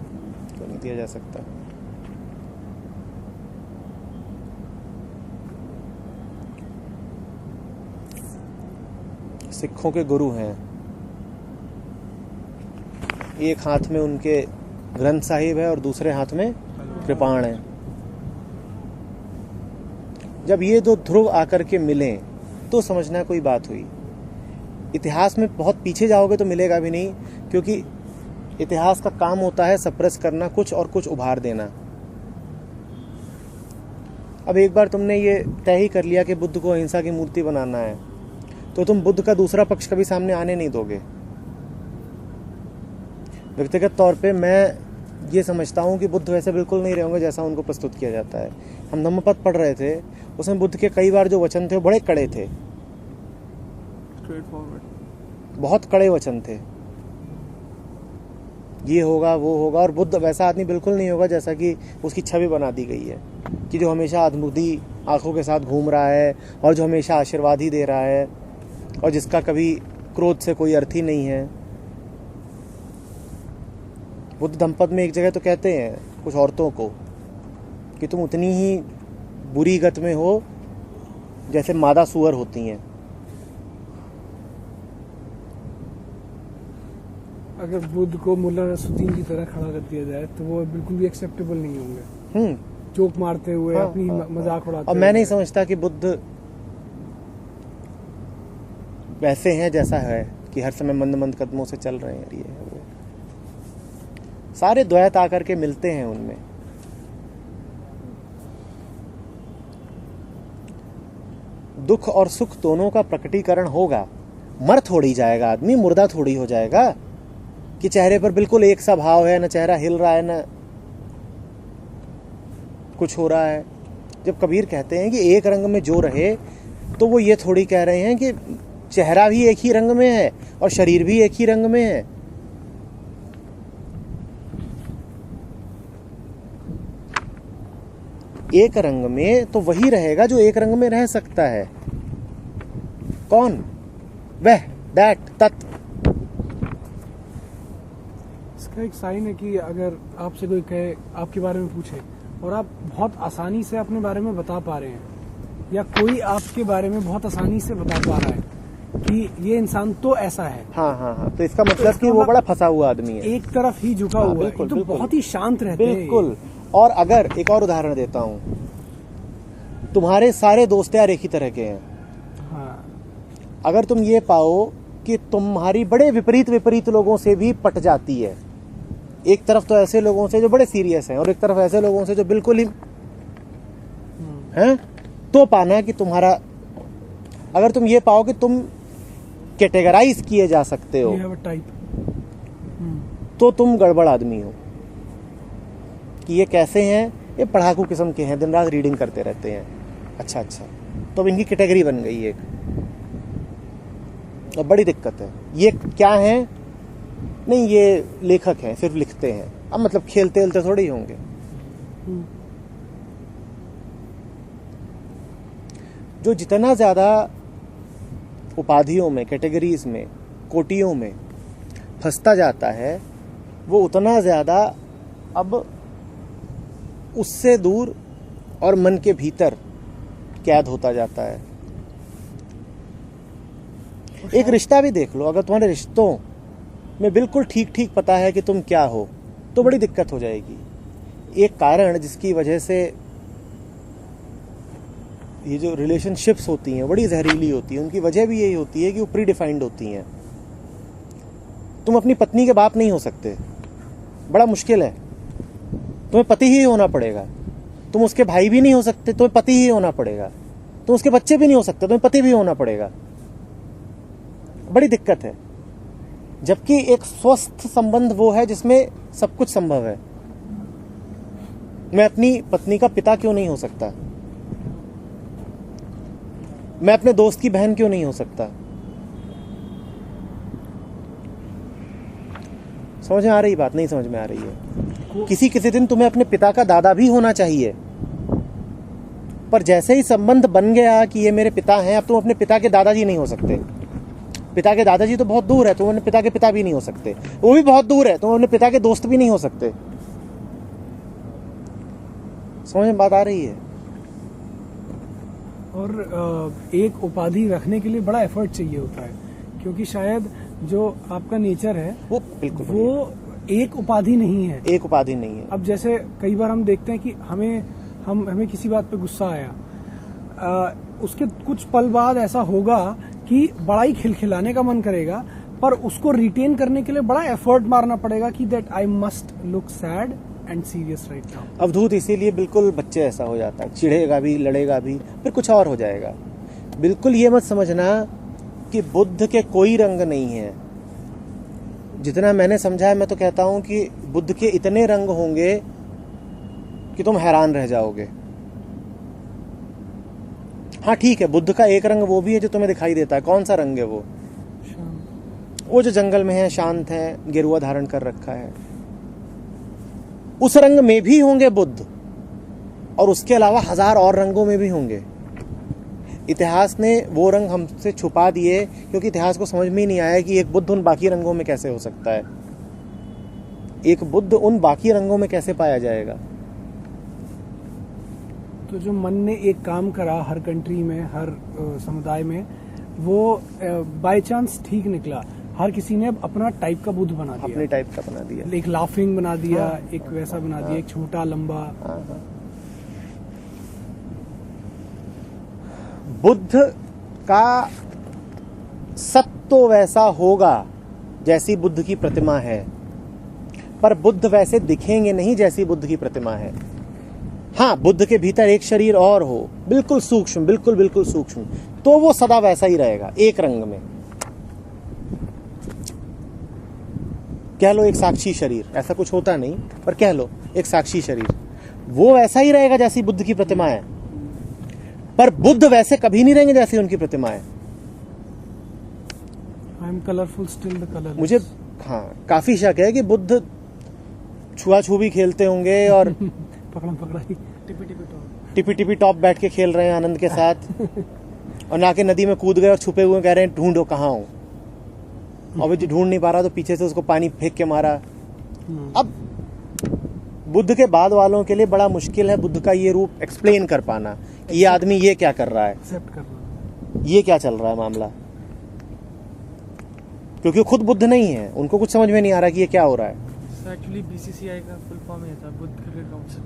क्यों नहीं दिया जा सकता। सिखों के गुरु हैं एक हाथ में उनके ग्रंथ साहिब है और दूसरे हाथ में कृपाण है। जब ये दो ध्रुव आकर के मिलें तो समझना कोई बात हुई। इतिहास में बहुत पीछे जाओगे तो मिलेगा भी नहीं, क्योंकि इतिहास का काम होता है सप्रेस करना कुछ और कुछ उभार देना। अब एक बार तुमने ये तय ही कर लिया कि बुद्ध को अहिंसा की मूर्ति बनाना है, तो तुम बुद्ध का दूसरा पक्ष कभी सामने आने नहीं दोगे। व्यक्तिगत तौर पे मैं ये समझता हूँ कि बुद्ध वैसे बिल्कुल नहीं रहेंगे जैसा उनको प्रस्तुत किया जाता है। हम धम्मपद पढ़ रहे थे, उसमें बुद्ध के कई बार जो वचन थे वो बड़े कड़े थे, स्ट्रेट फॉरवर्ड, बहुत कड़े वचन थे। ये होगा वो होगा, और बुद्ध वैसा आदमी बिल्कुल नहीं होगा जैसा कि उसकी छवि बना दी गई है, कि जो हमेशा अद्भुती आंखों के साथ घूम रहा है और जो हमेशा आशीर्वाद ही दे रहा है और जिसका कभी क्रोध से कोई अर्थ ही नहीं है। बुद्ध धम्मपद में एक जगह तो कहते हैं कुछ औरतों को कि तुम उतनी ही बुरी गत में हो जैसे मादा सुअर होती हैं। अगर बुद्ध को मुल्ला नसरुद्दीन की तरह खड़ा कर दिया जाए तो वो बिल्कुल भी एक्सेप्टेबल नहीं होंगे। जोक मारते हुए हाँ, अपनी मजाक उड़ाते और मैं नहीं समझता कि बुद्ध वैसे हैं जैसा है कि हर समय मंद मंद कदमों से चल रहे हैं। ये है वो, सारे द्वैत आकर के मिलते हैं उनमें। दुख और सुख दोनों का प्रकटीकरण होगा। मर थोड़ी जाएगा आदमी, मुर्दा थोड़ी हो जाएगा कि चेहरे पर बिल्कुल एक सा भाव है, न चेहरा हिल रहा है न कुछ हो रहा है। जब कबीर कहते हैं कि एक रंग में जो रहे, तो वो ये थोड़ी कह रहे हैं कि चेहरा भी एक ही रंग में है और शरीर भी एक ही रंग में है। एक रंग में तो वही रहेगा जो एक रंग में रह सकता है। कौन? वह, दैट, तत्। इसका एक साइन है कि अगर आपसे कोई कहे, आपके बारे में पूछे और आप बहुत आसानी से अपने बारे में बता पा रहे हैं, या कोई आपके बारे में बहुत आसानी से बता पा रहा है कि ये इंसान तो ऐसा है, हाँ, तो इसका मतलब कि वो बड़ा फंसा हुआ आदमी है, एक तरफ ही झुका हुआ है, बिल्कुल, तो बिल्कुल, बहुत ही शांत रहते हैं। बिल्कुल। और अगर एक और उदाहरण देता हूं, तुम्हारे सारे दोस्त यार एक ही तरह के हैं। हाँ, अगर तुम ये पाओ कि तुम्हारी बड़े विपरीत लोगों से भी पट जाती है, एक तरफ तो ऐसे लोगों से जो बड़े सीरियस हैं और एक तरफ ऐसे लोगों से जो बिल्कुल ही हैं, तो पाना कि तुम्हारा, अगर तुम ये पाओ कि तुम कैटेगराइज किए जा सकते हो, तो तुम गड़बड़ आदमी हो। कि ये कैसे हैं? ये पढ़ाकू किस्म के हैं, दिन रात रीडिंग करते रहते हैं। अच्छा, तो अब इनकी कैटेगरी बन गई एक, अब बड़ी दिक्कत है। ये क्या है? नहीं, ये लेखक हैं, सिर्फ लिखते हैं। अब मतलब खेलते वेलते थोड़े ही होंगे। जो जितना ज्यादा उपाधियों में, कैटेगरीज में, कोटियों में फंसता जाता है, वो उतना ज्यादा अब उससे दूर और मन के भीतर कैद होता जाता है। एक रिश्ता भी देख लो, अगर तुम्हारे रिश्तों में बिल्कुल ठीक पता है कि तुम क्या हो, तो बड़ी दिक्कत हो जाएगी। एक कारण जिसकी वजह से ये जो रिलेशनशिप्स होती हैं बड़ी जहरीली होती है, उनकी वजह भी यही होती है कि वो प्री डिफाइंड होती हैं। तुम अपनी पत्नी के बाप नहीं हो सकते, बड़ा मुश्किल है, तुम्हें पति ही होना पड़ेगा। तुम उसके भाई भी नहीं हो सकते, तुम्हें पति ही होना पड़ेगा। तुम उसके बच्चे भी नहीं हो सकते, तुम्हें पति भी होना पड़ेगा। बड़ी दिक्कत है। जबकि एक स्वस्थ संबंध वो है जिसमें सब कुछ संभव है। मैं अपनी पत्नी का पिता क्यों नहीं हो सकता? मैं अपने दोस्त की बहन क्यों नहीं हो सकता? समझ में आ रही बात? नहीं समझ में आ रही है। किसी दिन तुम्हें अपने पिता का दादा भी होना चाहिए, पर जैसे ही संबंध बन गया कि ये मेरे पिता हैं, अब तुम अपने पिता के दादाजी नहीं हो सकते। पिता के दादाजी तो बहुत दूर है, तुम अपने पिता के पिता भी नहीं हो सकते। वो भी बहुत दूर है, तुम अपने पिता के दोस्त भी नहीं हो सकते। समझ में बात आ रही है? और एक उपाधि रखने के लिए बड़ा एफर्ट चाहिए होता है, क्योंकि शायद जो आपका नेचर है वो बिल्कुल वो एक उपाधि नहीं है। एक उपाधि नहीं है। अब जैसे कई बार हम देखते हैं कि हमें किसी बात पे गुस्सा आया, उसके कुछ पल बाद ऐसा होगा कि बड़ा ही खिलखिलाने का मन करेगा, पर उसको रिटेन करने के लिए बड़ा एफर्ट मारना पड़ेगा कि that I must look sad and serious right now. Avadhoot इसीलिए बिल्कुल बच्चे ऐसा हो जाता है, चिढ़ेगा भी, लड़ेगा भी, फिर कुछ और हो जाएगा। बिल्कुल ये मत समझना कि बुद्ध के कोई रंग नहीं है। जितना मैंने समझा है, मैं तो कहता हूं कि बुद्ध के इतने रंग होंगे कि तुम हैरान रह जाओगे। हाँ ठीक है, बुद्ध का एक रंग वो भी है जो तुम्हें दिखाई देता है। कौन सा रंग है वो? वो जो जंगल में है, शांत है, गेरुआ धारण कर रखा है, उस रंग में भी होंगे बुद्ध, और उसके अलावा 1000 और रंगों में भी होंगे। इतिहास ने वो रंग हमसे छुपा दिए क्योंकि इतिहास को समझ में ही नहीं आया कि एक बुद्ध उन बाकी रंगों में कैसे हो सकता है, एक बुद्ध उन बाकी रंगों में कैसे पाया जाएगा। तो जो मन ने एक काम करा हर कंट्री में, हर समुदाय में, वो बाय चांस ठीक निकला। हर किसी ने अपना टाइप का बुद्ध बना दिया, अपने टाइप का बना दिया। एक लाफिंग बना दिया, एक वैसा बना दिया, एक छोटा लंबा। बुद्ध का सत्व तो वैसा होगा जैसी बुद्ध की प्रतिमा है, पर बुद्ध वैसे दिखेंगे नहीं जैसी बुद्ध की प्रतिमा है। हाँ, बुद्ध के भीतर एक शरीर और हो, बिल्कुल सूक्ष्म, बिल्कुल सूक्ष्म, तो वो सदा वैसा ही रहेगा, एक रंग में। कह लो एक साक्षी शरीर, ऐसा कुछ होता नहीं, पर कह लो एक साक्षी शरीर, वो वैसा ही रहेगा जैसी बुद्ध की प्रतिमा है। पर बुद्ध वैसे कभी नहीं रहेंगे जैसी उनकी प्रतिमा है। I am colourful still the colour. मुझे काफी शक है कि बुद्ध छुआ-छुबी खेलते होंगे और पकड़ा-पकड़ाई, टिपी टॉप बैठ के खेल रहे हैं आनंद के साथ, और ना के नदी में कूद गए और छुपे हुए कह रहे हैं ढूंढो कहाँ हूं, और भी ढूंढ नहीं पा रहा तो पीछे से उसको पानी फेंक के मारा। अब बुद्ध के बाद वालों के लिए बड़ा मुश्किल है बुद्ध का ये रूप एक्सप्लेन कर पाना कि ये आदमी ये क्या कर रहा है, एक्सेप्ट करना, ये क्या चल रहा है मामला, क्योंकि खुद बुद्ध नहीं है, उनको कुछ समझ में नहीं आ रहा कि ये क्या हो रहा है। एक्चुअली बीसीसीआई का फुल फॉर्म ये था, बुद्ध क्रिकेट काउंसिल।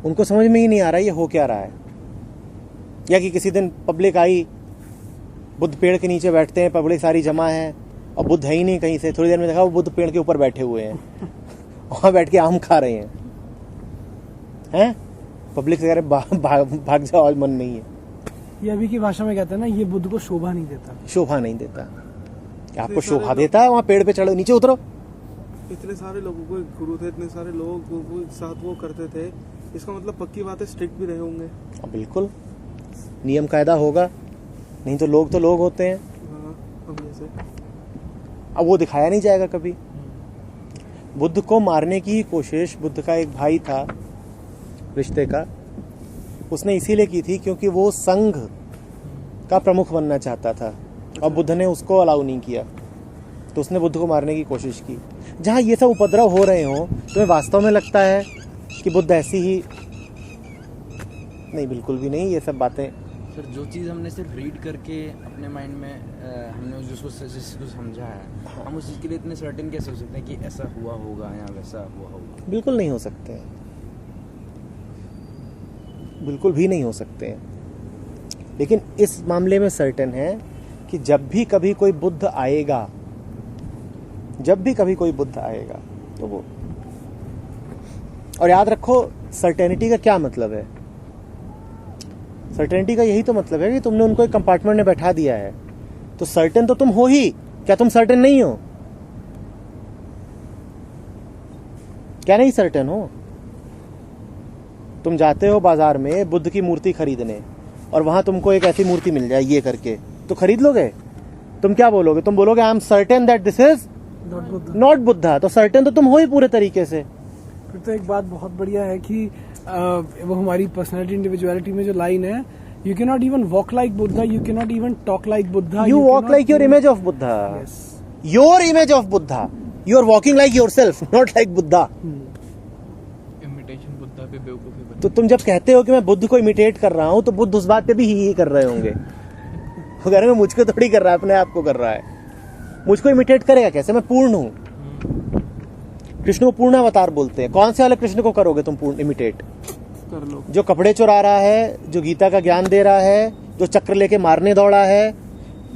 उनको समझ में ही नहीं आ रहा ये हो क्या रहा है। या कि किसी दिन पब्लिक आई, बुद्ध पेड़ के नीचे बैठते हैं, पब्लिक सारी जमा है और बुद्ध है ही नहीं कहीं से, थोड़ी देर में देखा वो बुद्ध पेड़ के ऊपर बैठे हुए हैं वहां बैठ के आम खा रहे हैं। पब्लिक से कह रहे भाग जाओ, आज मन नहीं है। ये अभी की भाषा में कहते हैं ना, ये बुद्ध को शोभा नहीं देता। शोभा नहीं देता। क्या आपको शोभा देता है वहां पेड़ पे चढ़ो, नीचे उतरो। इतने सारे लोगों को गुरु थे, इतने सारे लोग को साथ वो करते थे, इसका मतलब पक्की बात है स्ट्रिक्ट भी रहे होंगे। बिल्कुल नियम कायदा होगा, नहीं तो लोग होते हैं। अब जैसे अब वो दिखाया नहीं जाएगा कभी। बुद्ध को मारने की कोशिश बुद्ध का एक भाई था रिश्ते का, उसने इसीलिए की थी क्योंकि वो संघ का प्रमुख बनना चाहता था और बुद्ध ने उसको अलाउ नहीं किया, तो उसने बुद्ध को मारने की कोशिश की। जहां ये सब उपद्रव हो रहे हो तुम्हें वास्तव में लगता है कि बुद्ध ऐसी ही नहीं, बिल्कुल भी नहीं। ये सब बातें सर, जो चीज़ हमने सिर्फ रीड करके अपने माइंड में हमने जिसको समझा है, हम उस चीज़ के लिए इतने सर्टेन कैसे हो सकते हैं कि ऐसा हुआ होगा या वैसा हुआ होगा? बिल्कुल नहीं हो सकते हैं, बिल्कुल भी नहीं हो सकते हैं। लेकिन इस मामले में सर्टेन है कि जब भी कभी कोई बुद्ध आएगा, तो वो, और याद रखो सर्टेनिटी का क्या मतलब है। सर्टेनिटी का यही तो मतलब है कि तुमने उनको एक कंपार्टमेंट में बैठा दिया है, तो सर्टेन तो तुम हो ही, क्या तुम सर्टेन नहीं हो? क्या नहीं सर्टेन हो? तुम जाते हो बाजार में बुद्ध की मूर्ति खरीदने और वहां तुमको एक ऐसी मूर्ति मिल जाए ये करके, तो खरीद लोगे? तुम क्या बोलोगे? तुम बोलोगे I am certain that this is not Buddha. तो सर्टेन तो तुम हो ही पूरे तरीके से। फिर तो एक बात बहुत बढ़िया है कि वो हमारी पर्सनालिटी इंडिविजुअलिटी में जो लाइन है, you can not even walk like Buddha, you can not even talk like Buddha, you walk like your image of Buddha, your image of Buddha, you are walking like yourself, not like Buddha. Imitation Buddha पे बेवकूफी बनी। तो तुम जब कहते हो कि मैं बुद्ध को इमिटेट कर रहा हूं, तो बुद्ध उस बात पे भी ही कर रहे होंगे। वो कह रहे हैं मुझको थोड़ी कर रहा है, अपने आप को कर रहा है। मुझको इमिटेट करेगा कैसे? मैं पूर्ण हूं। कृष्ण को पूर्ण अवतार बोलते हैं। कौन से वाले कृष्ण को करोगे तुम पूर्ण इमिटेट? कर लो। जो कपड़े चुरा रहा है, जो गीता का ज्ञान दे रहा है, जो चक्र लेके मारने दौड़ा है,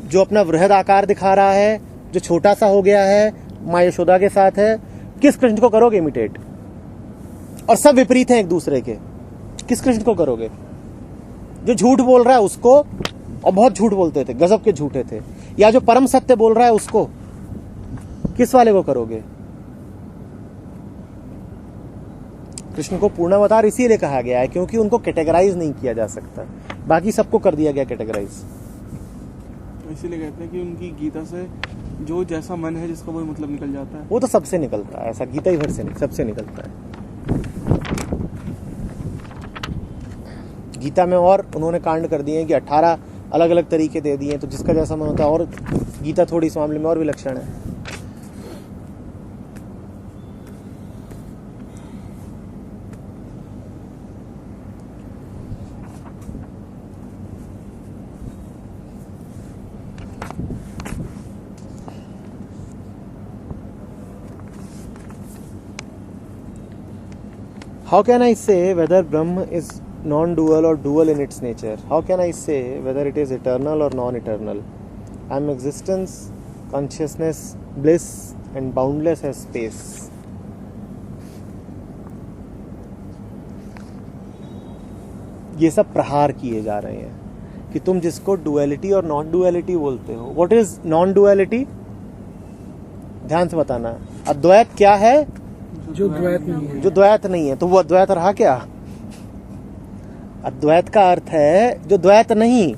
जो अपना वृहद आकार दिखा रहा है, जो छोटा सा हो गया है, माँ यशोदा के साथ है, किस कृष्ण को करोगे इमिटेट? और सब विपरीत हैं एक दूसरे के, किस कृष्ण को करोगे? जो झूठ बोल रहा है उसको, और बहुत झूठ बोलते थे, गजब के झूठे थे, या जो परम सत्य बोल रहा है उसको, किस वाले को करोगे? कृष्ण को पूर्णावतार इसीलिए कहा गया है क्योंकि उनको कैटेगराइज नहीं किया जा सकता, बाकी सबको कर दिया गया कैटेगराइज। इसीलिए कहते हैं कि उनकी गीता से जो जैसा मन है जिसका वही मतलब निकल जाता है। वो तो सबसे निकलता है, ऐसा गीता ही भर से नहीं, सबसे निकलता है। गीता में और उन्होंने कांड कर दिए हैं कि 18 अलग अलग तरीके दे दिए हैं, तो जिसका जैसा मन होता है। और गीता थोड़ी इस मामले में और विलक्षण है। How can I say whether Brahma is non-dual or dual in its nature? How can I say whether it is eternal or non-eternal? I am existence, consciousness, bliss and boundless as space. ये सब प्रहार किए जा रहे हैं कि तुम जिसको डुअलिटी और नॉन डुअलिटी बोलते हो। What is non duality? ध्यान से बताना। अद्वैत क्या है? जो द्वैत नहीं है। जो द्वैत नहीं है। तो वो अद्वैत रहा क्या? अद्वैत का अर्थ है जो द्वैत नहीं,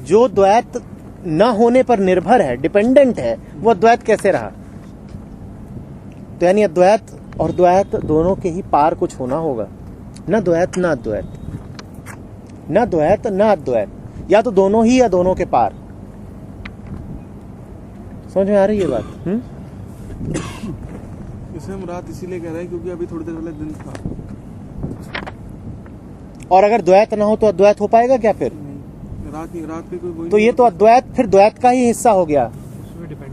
जो द्वैत न होने पर निर्भर है, डिपेंडेंट है, वो अद्वैत कैसे रहा? तो यानी अद्वैत और द्वैत दोनों के ही पार कुछ होना होगा। न द्वैत न अद्वैत, न द्वैत न अद्वैत, या तो दोनों ही या दोनों के पार। समझ में आ रही है बात? इसे हम रात इसीलिए कह रहे हैं क्योंकि अभी थोड़ी देर पहले दिन था। और अगर द्वैत ना हो तो अद्वैत हो पाएगा क्या फिर? नहीं, रात नहीं, रात के कोई वही तो नहीं ये तो अद्वैत फिर द्वैत का ही हिस्सा हो गया। उसमें डिपेंड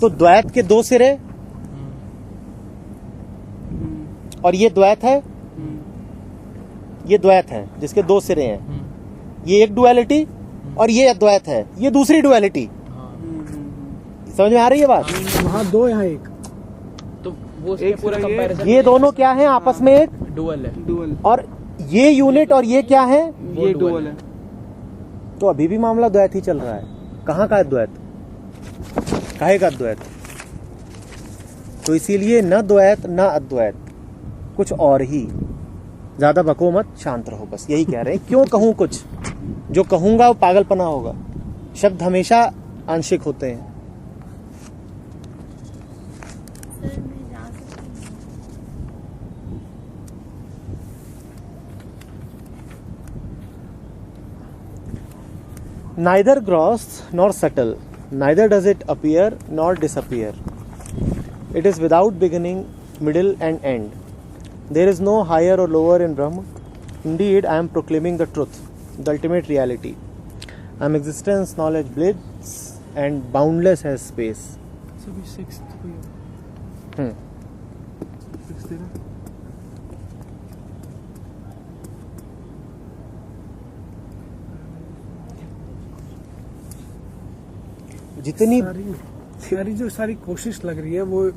तो द्वैत के दो सिरे और ये द्वैत है, ये द्वैत है जिसके दो सिरे हैं। ये एक डुअलिटी और ये अद्वैत है, ये दूसरी डुअलिटी। समझ में आ रही है बात? वहाँ दो, यहाँ एक। तो वो एक पूरा सिरा ये- कंपैरिजन ये दोनों क्या हैं आपस में? एक डुअल है। डुअल, और ये यूनिट और ये क्या है? ये dual डुअल है। है। तो अभी भी मामला द्वैत ही चल रहा है। कहाँ का अद्वैत? काहे का अद्वैत? तो इसीलिए न द्वैत न अद्वैत, कुछ और ही। ज्यादा बको मत, शांत रहो, बस यही कह रहे हैं। क्यों कहूं कुछ? जो कहूंगा वो पागलपना होगा। शब्द हमेशा आंशिक होते हैं। सर मैं जा सकती हूँ? Neither gross nor subtle, neither does it appear nor disappear. It is without beginning, middle and end. There is no higher or lower in Brahma. Indeed, I am proclaiming the truth, the ultimate reality. I am existence, knowledge, bliss and boundless as space. सभी 6th को Hmm. Fix दे रहा। जितनी सारी जो सारी कोशिश लग रही है वो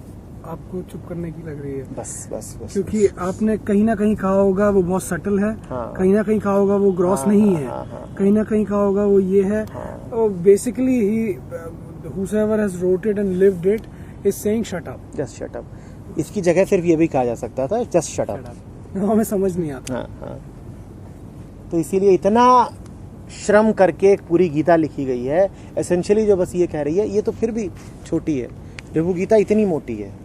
आपको चुप करने की लग रही है, बस बस बस क्योंकि आपने कहीं ना कहीं कहा होगा वो बहुत सटल है, हाँ। कहीं ना कहीं कहा होगा वो ग्रॉस हाँ, नहीं हाँ, है, हाँ, हाँ। कहीं ना कहीं कहा होगा वो ये है। हाँ। और basically he whosoever has wrote it and lived it is saying shut up. Just shut up. इसकी जगह सिर्फ ये भी कहा जा सकता था, जस्ट शट अप। हमें समझ नहीं आता। हाँ हाँ। तो इसीलिए इतना श्रम करके एक पूरी गीता लिखी गई है। एसेंशियली जो बस ये कह रही है, ये तो फिर भी छोटी है, प्रभु गीता इतनी मोटी है।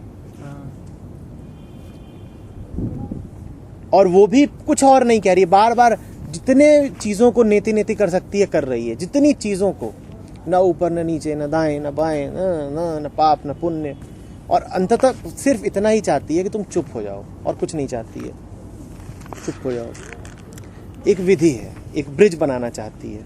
और वो भी कुछ और नहीं कह रही है। बार बार जितने चीजों को नेति नेति कर सकती है कर रही है, जितनी चीजों को, न ऊपर न नीचे, न दाएं न बाएं, न पाप न पुण्य, और अंततः सिर्फ इतना ही चाहती है कि तुम चुप हो जाओ, और कुछ नहीं चाहती है। चुप हो जाओ। एक विधि है, एक ब्रिज बनाना चाहती है।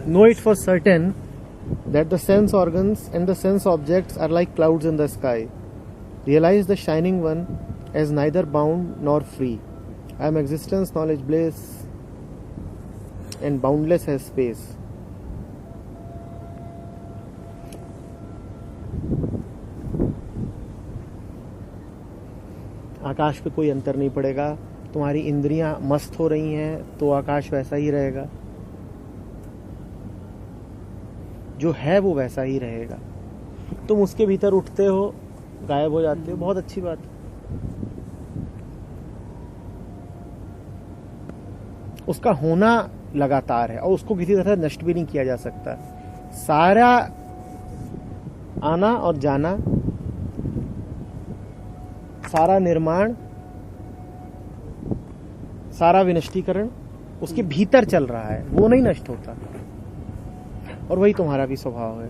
Know it for certain that the sense organs and the sense objects are like clouds in the sky. Realize the shining one as neither bound nor free. I am existence, knowledge, bliss, and boundless as space. आकाश पे कोई अंतर नहीं पड़ेगा. तुम्हारी इंद्रियां मस्त हो रही हैं तो आकाश वैसा ही रहेगा, जो है वो वैसा ही रहेगा. तुम उसके भीतर उठते हो, गायब हो जाते हो, बहुत अच्छी बात. उसका होना लगातार है और उसको किसी तरह नष्ट भी नहीं किया जा सकता. सारा आना और जाना, सारा निर्माण, सारा विनष्टीकरण उसके भीतर चल रहा है, वो नहीं नष्ट होता. और वही तुम्हारा भी स्वभाव है.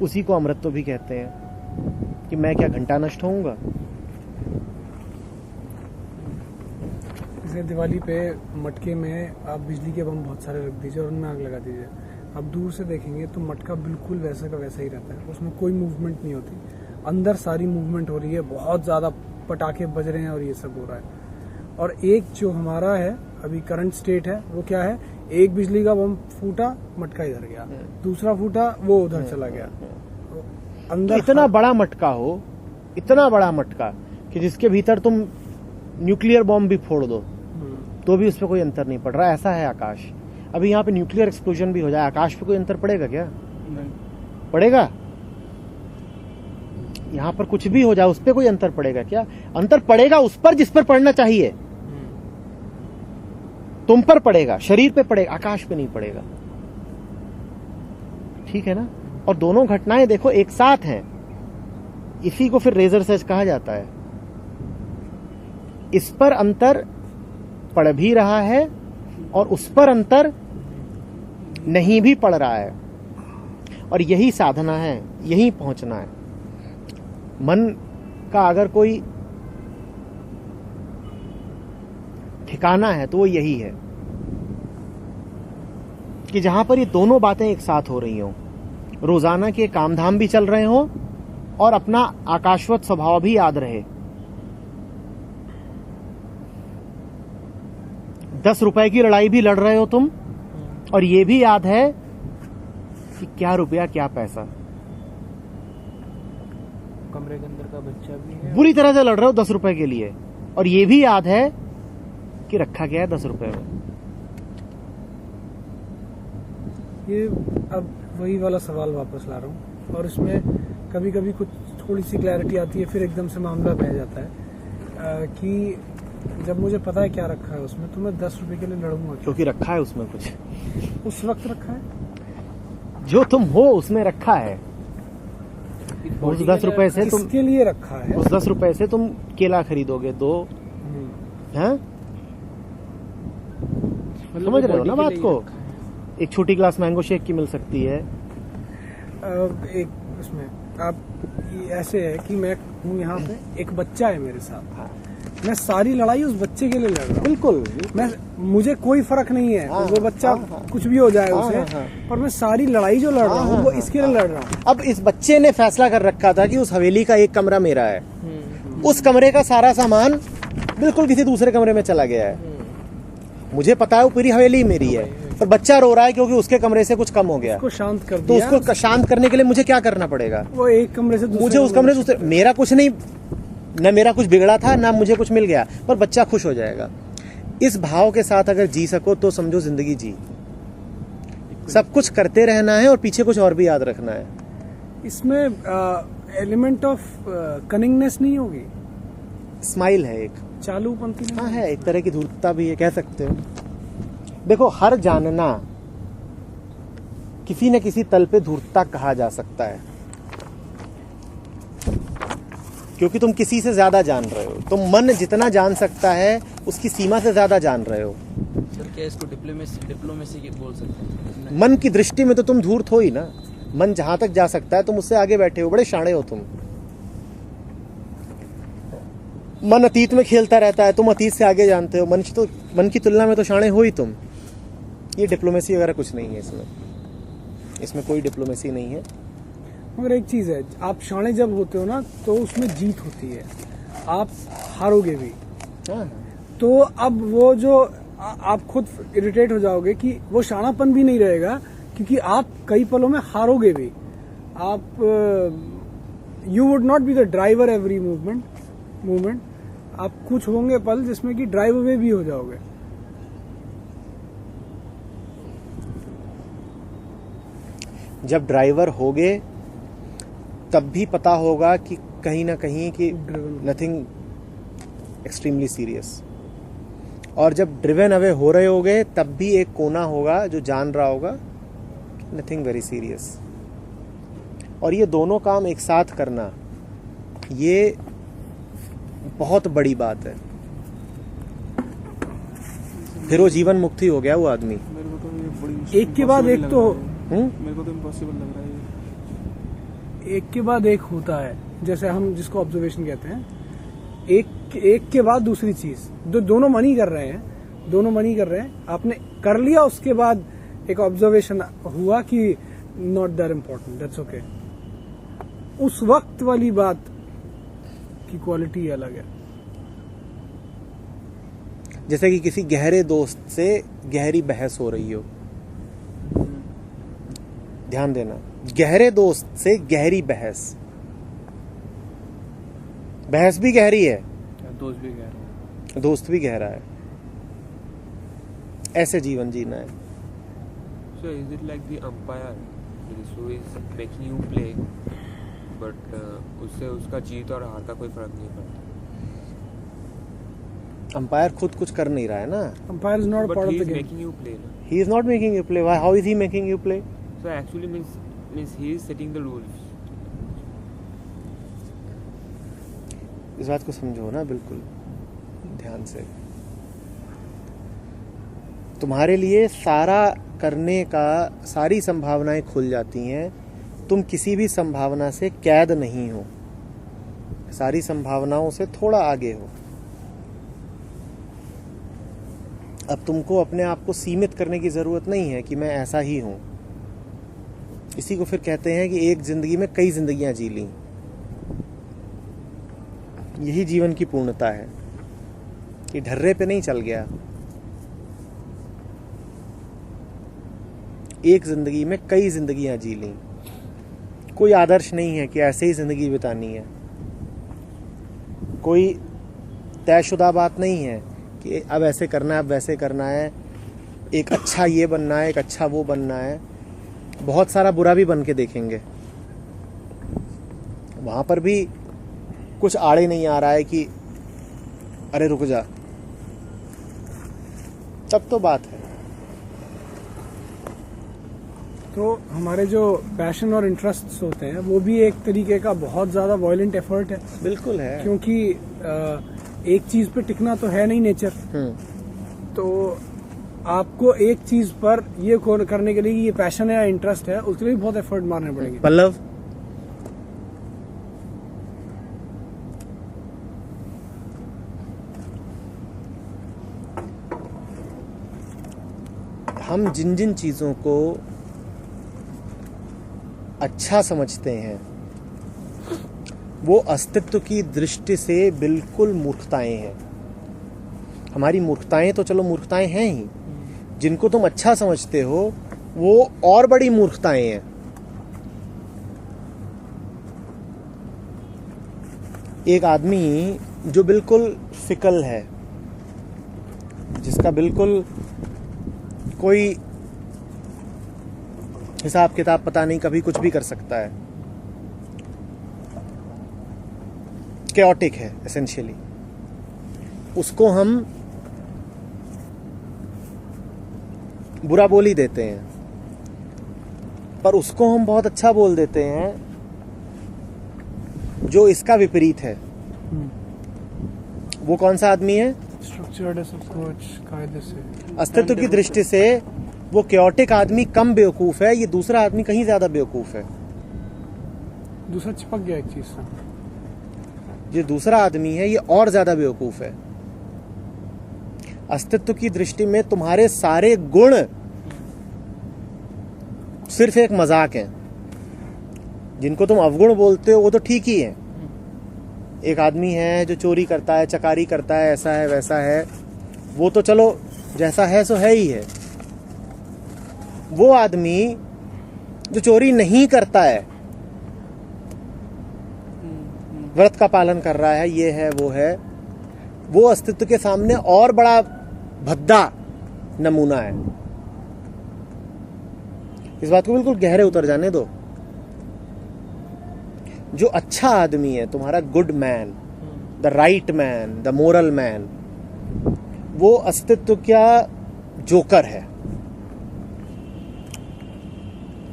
उसी को अमृतत्व भी कहते हैं कि मैं क्या घंटा नष्ट होऊंगा. जैसे दिवाली पे मटके में आप बिजली के बम बहुत सारे रख दीजिए और उनमें आग लगा दीजिए. आप दूर से देखेंगे तो मटका बिल्कुल वैसा का वैसा ही रहता है, उसमें कोई मूवमेंट नहीं होती. अंदर सारी मूवमेंट हो रही है, बहुत ज्यादा पटाखे बज रहे हैं और ये सब हो रहा है. और एक जो हमारा है अभी करंट स्टेट है वो क्या है, एक बिजली का बम फूटा, मटका इधर गया, दूसरा फूटा, वो उधर चला गया. अंदर इतना बड़ा मटका हो, इतना बड़ा मटका कि जिसके भीतर तुम न्यूक्लियर बॉम्ब भी फोड़ दो तो भी उसमें कोई अंतर नहीं पड़ रहा. ऐसा है आकाश. अभी यहाँ पे न्यूक्लियर एक्सप्लोजन भी हो जाए, आकाश पे कोई अंतर पड़ेगा क्या? नहीं पड़ेगा? यहाँ पर कुछ भी हो जाए उस पर कोई अंतर पड़ेगा क्या? अंतर पड़ेगा उस पर जिस पर पड़ना चाहिए. तुम पर पड़ेगा, शरीर पे पड़ेगा, आकाश पे नहीं पड़ेगा. ठीक है ना? और दोनों घटनाएं देखो एक साथ हैं. इसी को फिर रेजर सेज कहा जाता है. इस पर अंतर पड़ भी रहा है और उस पर अंतर नहीं भी पड़ रहा है. और यही साधना है, यही पहुंचना है. मन का अगर कोई ठिकाना है तो वो यही है कि जहां पर ये दोनों बातें एक साथ हो रही हों, रोजाना के कामधाम भी चल रहे हों और अपना आकाशवत स्वभाव भी याद रहे. 10 रुपए की लड़ाई भी लड़ रहे हो तुम और ये भी याद है कि क्या रुपया क्या पैसा. कमरे के अंदर का बच्चा भी है. बुरी तरह से लड़ रहे हो 10 रुपए के लिए और ये भी याद है कि रखा गया है 10 रुपए में. ये अब वही वाला सवाल वापस ला रहा हूँ और इसमें कभी कभी कुछ थोड़ी सी क्लैरिटी आती है, फिर एकदम से मामला बह जाता है कि जब मुझे पता है क्या रखा है उसमें तो मैं 10 रुपए के लिए लड़ूंगा. क्योंकि रखा है उसमें कुछ, उस वक्त रखा है, जो तुम हो उसमें रखा है. उस 10 रुपए से तुम, किसके लिए रखा है? उस 10 रुपए से तुम केला खरीदोगे 2, हैं? समझ रहे हो ना बात को? एक छोटी ग्लास मैंगो शेक की मिल सकती है. एक उसमें आप ऐसे है कि मैं हूँ यहाँ पे, एक बच्चा है मेरे साथ. हाँ. मैं सारी लड़ाई उस बच्चे के लिए लड़ रहा हूँ. बिल्कुल. मुझे कोई फर्क नहीं है. हाँ, वो बच्चा हाँ, कुछ भी हो जाए हाँ, उसे, हाँ. पर मैं सारी लड़ाई जो लड़ रहा हूँ वो इसके लिए लड़ रहा हूँ. अब इस बच्चे ने फैसला कर रखा था कि उस हवेली का एक कमरा मेरा है. उस कमरे का सारा सामान बिल्कुल किसी दूसरे कमरे में चला गया है. मुझे पता है वो पूरी हवेली मेरी है, पर बच्चा रो रहा है क्योंकि उसके कमरे से कुछ कम हो गया. उसको शांत कर तो दिया. उसको शांत करने के लिए मुझे क्या करना पड़ेगा? वो एक कमरे से दूसरे मुझे उस कमरे से मेरा कुछ नहीं, न मेरा कुछ बिगड़ा था ना मुझे कुछ मिल गया, पर बच्चा खुश हो जाएगा. इस भाव के साथ अगर जी सको तो समझो जिंदगी जी. सब कुछ करते रहना है और पीछे कुछ और भी याद रखना है. इसमें एलिमेंट ऑफ कनिंगनेस नहीं होगी? स्माइल है एक, चालूपंथी नहीं? हाँ है, एक तरह की धूर्तता भी है, कह सकते हो. देखो, हर जानना किसी न किसी तल पे धूर्तता कहा जा सकता है, क्योंकि तुम किसी से ज्यादा जान रहे हो. तुम मन जितना जान सकता है उसकी सीमा से ज्यादा जान रहे हो. सर क्या इसको डिप्लोमेसी के बोल सकते हैं? मन की दृष्टि में तो तुम धूर्त हो ही ना. मन जहां तक जा सकता है तुम उससे आगे बैठे हो, बड़े शाणे हो तुम. मन अतीत में खेलता रहता है, तुम अतीत से आगे जानते हो, मन की तुलना में तो शाणे हो ही तुम। ये डिप्लोमेसी वगैरह कुछ नहीं है इसमें कोई डिप्लोमेसी नहीं है। मगर एक चीज है, आप शाणे जब होते हो ना तो उसमें जीत होती है, आप हारोगे भी। हाँ, तो अब वो जो आप खुद इरिटेट हो जाओगे कि वो शाणापन भी नहीं रहेगा, क्योंकि आप कई पलों में हारोगे भी। आप you would not be the driver every movement. आप कुछ होंगे पल जिसमें कि ड्राइव अवे भी हो जाओगे। जब ड्राइवर होगे तब भी पता होगा कि कहीं ना कहीं कि नथिंग एक्सट्रीमली सीरियस, और जब ड्रिवन अवे हो रहे होगे तब भी एक कोना होगा जो जान रहा होगा नथिंग वेरी सीरियस। और ये दोनों काम एक साथ करना, ये बहुत बड़ी बात है। फिर वो जीवन मुक्ति हो गया वो आदमी। मेरे को तो ये बड़ी एक के बाद एक तो मेरे को तो इम्पॉसिबल लग रहा है ये। एक के बाद एक होता है, जैसे हम जिसको ऑब्जर्वेशन कहते हैं, एक के बाद दूसरी चीज, दोनों मनी कर रहे हैं, आपने कर लिया, उसके बाद एक ऑब्जर्वेशन हुआ कि not that important, that's okay. उस वक्त वाली बात की क्वालिटी अलग है। जैसे कि किसी गहरे दोस्त से गहरी बहस हो रही हो, ध्यान देना, गहरे दोस्त से गहरी बहस भी गहरी है, दोस्त भी गहरा है। ऐसे जीवन जीना है। So is it like the umpire who is making you play, but उससे उसका जीत और हार का कोई फर्क नहीं पड़ता? अंपायर खुद कुछ कर नहीं रहा है ना। Umpire is not But part he of the is game. making you play. No? He is not making you play. Why? How is he making you play? So actually means he is setting the rules. इस बात को समझो ना बिल्कुल ध्यान से। तुम्हारे लिए सारा करने का सारी संभावनाएं खुल जाती हैं, तुम किसी भी संभावना से कैद नहीं हो, सारी संभावनाओं से थोड़ा आगे हो। अब तुमको अपने आप को सीमित करने की जरूरत नहीं है कि मैं ऐसा ही हूं। इसी को फिर कहते हैं कि एक जिंदगी में कई जिंदगियां जी ली। यही जीवन की पूर्णता है कि ढर्रे पे नहीं चल गया, एक जिंदगी में कई जिंदगियां जी ली। कोई आदर्श नहीं है कि ऐसे ही जिंदगी बितानी है, कोई तयशुदा बात नहीं है कि अब ऐसे करना है, अब वैसे करना है, एक अच्छा ये बनना है, एक अच्छा वो बनना है। बहुत सारा बुरा भी बन के देखेंगे, वहां पर भी कुछ आड़े नहीं आ रहा है कि अरे रुक जा, तब तो बात है। तो हमारे जो पैशन और इंटरेस्ट्स होते हैं वो भी एक तरीके का बहुत ज्यादा वायलेंट एफर्ट है। बिल्कुल है, क्योंकि एक चीज पे टिकना तो है नहीं नेचर। तो आपको एक चीज पर ये करने के लिए ये पैशन है या इंटरेस्ट है, उसके लिए भी बहुत एफर्ट मारने पड़ेंगे। पल्लव, हम जिन जिन चीजों को अच्छा समझते हैं वो अस्तित्व की दृष्टि से बिल्कुल मूर्खताएं हैं। हमारी मूर्खताएं तो चलो मूर्खताएं हैं ही, जिनको तुम अच्छा समझते हो वो और बड़ी मूर्खताएं हैं। एक आदमी जो बिल्कुल फिकल है, जिसका बिल्कुल कोई हिसाब किताब पता नहीं, कभी कुछ भी कर सकता है, कैओटिक है एसेंशियली, उसको हम बुरा बोल ही देते हैं, पर उसको हम बहुत अच्छा बोल देते हैं जो इसका विपरीत है। वो कौन सा आदमी है? स्ट्रक्चर्ड है सब कुछ कायदे से। अस्तित्व की दृष्टि से वो कैओटिक आदमी कम बेवकूफ है, ये दूसरा आदमी कहीं ज्यादा बेवकूफ है। दूसरा चिपक गया एक चीज से। जो दूसरा आदमी है ये और ज्यादा बेवकूफ है। अस्तित्व की दृष्टि में तुम्हारे सारे गुण सिर्फ एक मजाक है। जिनको तुम अवगुण बोलते हो वो तो ठीक ही है। एक आदमी है जो चोरी करता है, चकारी करता है, ऐसा है वैसा है, वो तो चलो जैसा है सो है ही है। वो आदमी जो चोरी नहीं करता है, व्रत का पालन कर रहा है, ये है वो है, वो अस्तित्व के सामने और बड़ा भद्दा नमूना है। इस बात को बिल्कुल गहरे उतर जाने दो। जो अच्छा आदमी है, तुम्हारा good man, the right man, the moral man, वो अस्तित्व क्या जोकर है।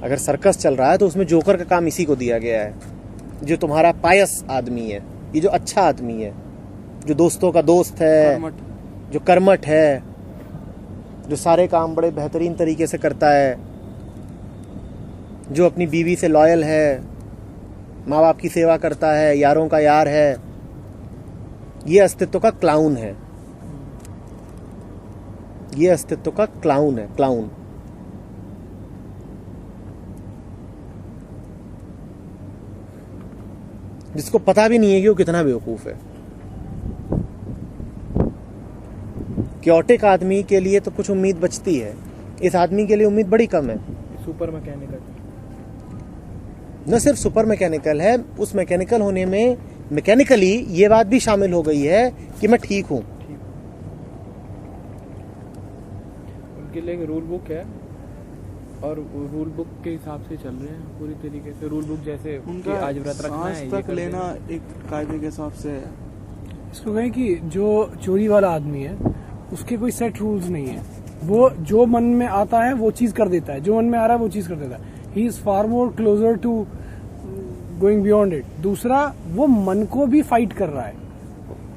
अगर सर्कस चल रहा है तो उसमें जोकर का काम इसी को दिया गया है। जो तुम्हारा पायस आदमी है, ये जो अच्छा आदमी है, जो दोस्तों का दोस्त है, जो कर्मठ है, जो सारे काम बड़े बेहतरीन तरीके से करता है, जो अपनी बीवी से लॉयल है, माँ बाप की सेवा करता है, यारों का यार है, ये अस्तित्व का क्लाउन है। ये अस्तित्व का क्लाउन है, क्लाउन। जिसको पता भी नहीं है कि वो कितना बेवकूफ है। क्योटिक आदमी के लिए तो कुछ उम्मीद बचती है, इस आदमी के लिए उम्मीद बड़ी कम है। सुपर मैकेनिकल, न सिर्फ सुपर मैकेनिकल है, उस मैकेनिकल होने में मैकेनिकली ये बात भी शामिल हो गई है कि मैं ठीक हूं। उनके लिए एक रूल बुक है और रूल बुक के हिसाब से चल रहे हैं पूरी तरीके से। रूल बुक जैसे कि उनका आज व्रत रखना है, सांस ये तक कर लेना देना। एक कायदे के हिसाब से है। इसको कहें कि जो चोरी वाला आदमी है उसके कोई सेट रूल्स नहीं है। वो जो मन में आता है वो चीज कर देता है, जो मन में आ रहा है वो चीज कर देता है। He is far more closer to going beyond it. दूसरा, वो मन को भी फाइट कर रहा है,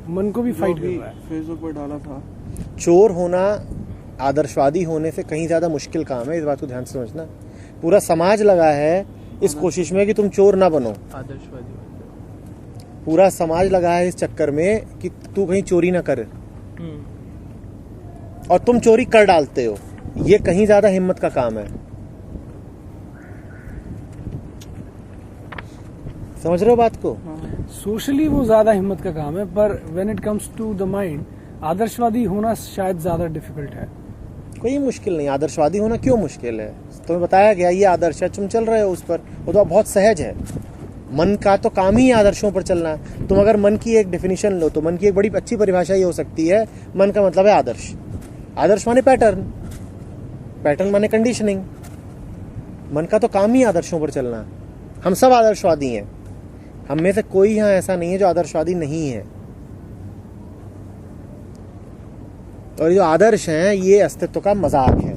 मन को भी फाइट कर रहा है। फेसबुक पर डाला था, चोर होना आदर्शवादी होने से कहीं ज्यादा मुश्किल काम है। इस बात को ध्यान से समझना। पूरा समाज लगा है इस कोशिश में कि तुम चोर ना बनो। आदर्शवादी पूरा समाज लगा है इस चक्कर में कि तू कहीं चोरी ना कर, और तुम चोरी कर डालते हो। ये कहीं ज्यादा हिम्मत का काम है। समझ रहे हो बात को? सोशली वो ज्यादा हिम्मत का काम है, पर when it comes to the mind आदर्शवादी होना शायद ज्यादा डिफिकल्ट है। कोई मुश्किल नहीं। आदर्शवादी होना क्यों मुश्किल है? तुम्हें बताया गया ये आदर्श है, तुम चल रहे हो उस पर, वो तो बहुत सहज है। मन का तो काम ही आदर्शों पर चलना। तुम अगर मन की एक डेफिनेशन लो तो मन की एक बड़ी अच्छी परिभाषा ये हो सकती है, मन का मतलब है आदर्श। आदर्श माने पैटर्न, पैटर्न माने कंडीशनिंग। मन का तो काम ही आदर्शों पर चलना। हम सब आदर्शवादी हैं, हम में से कोई यहाँ ऐसा नहीं है जो आदर्शवादी नहीं है। और जो आदर्श हैं ये अस्तित्व का मजाक है।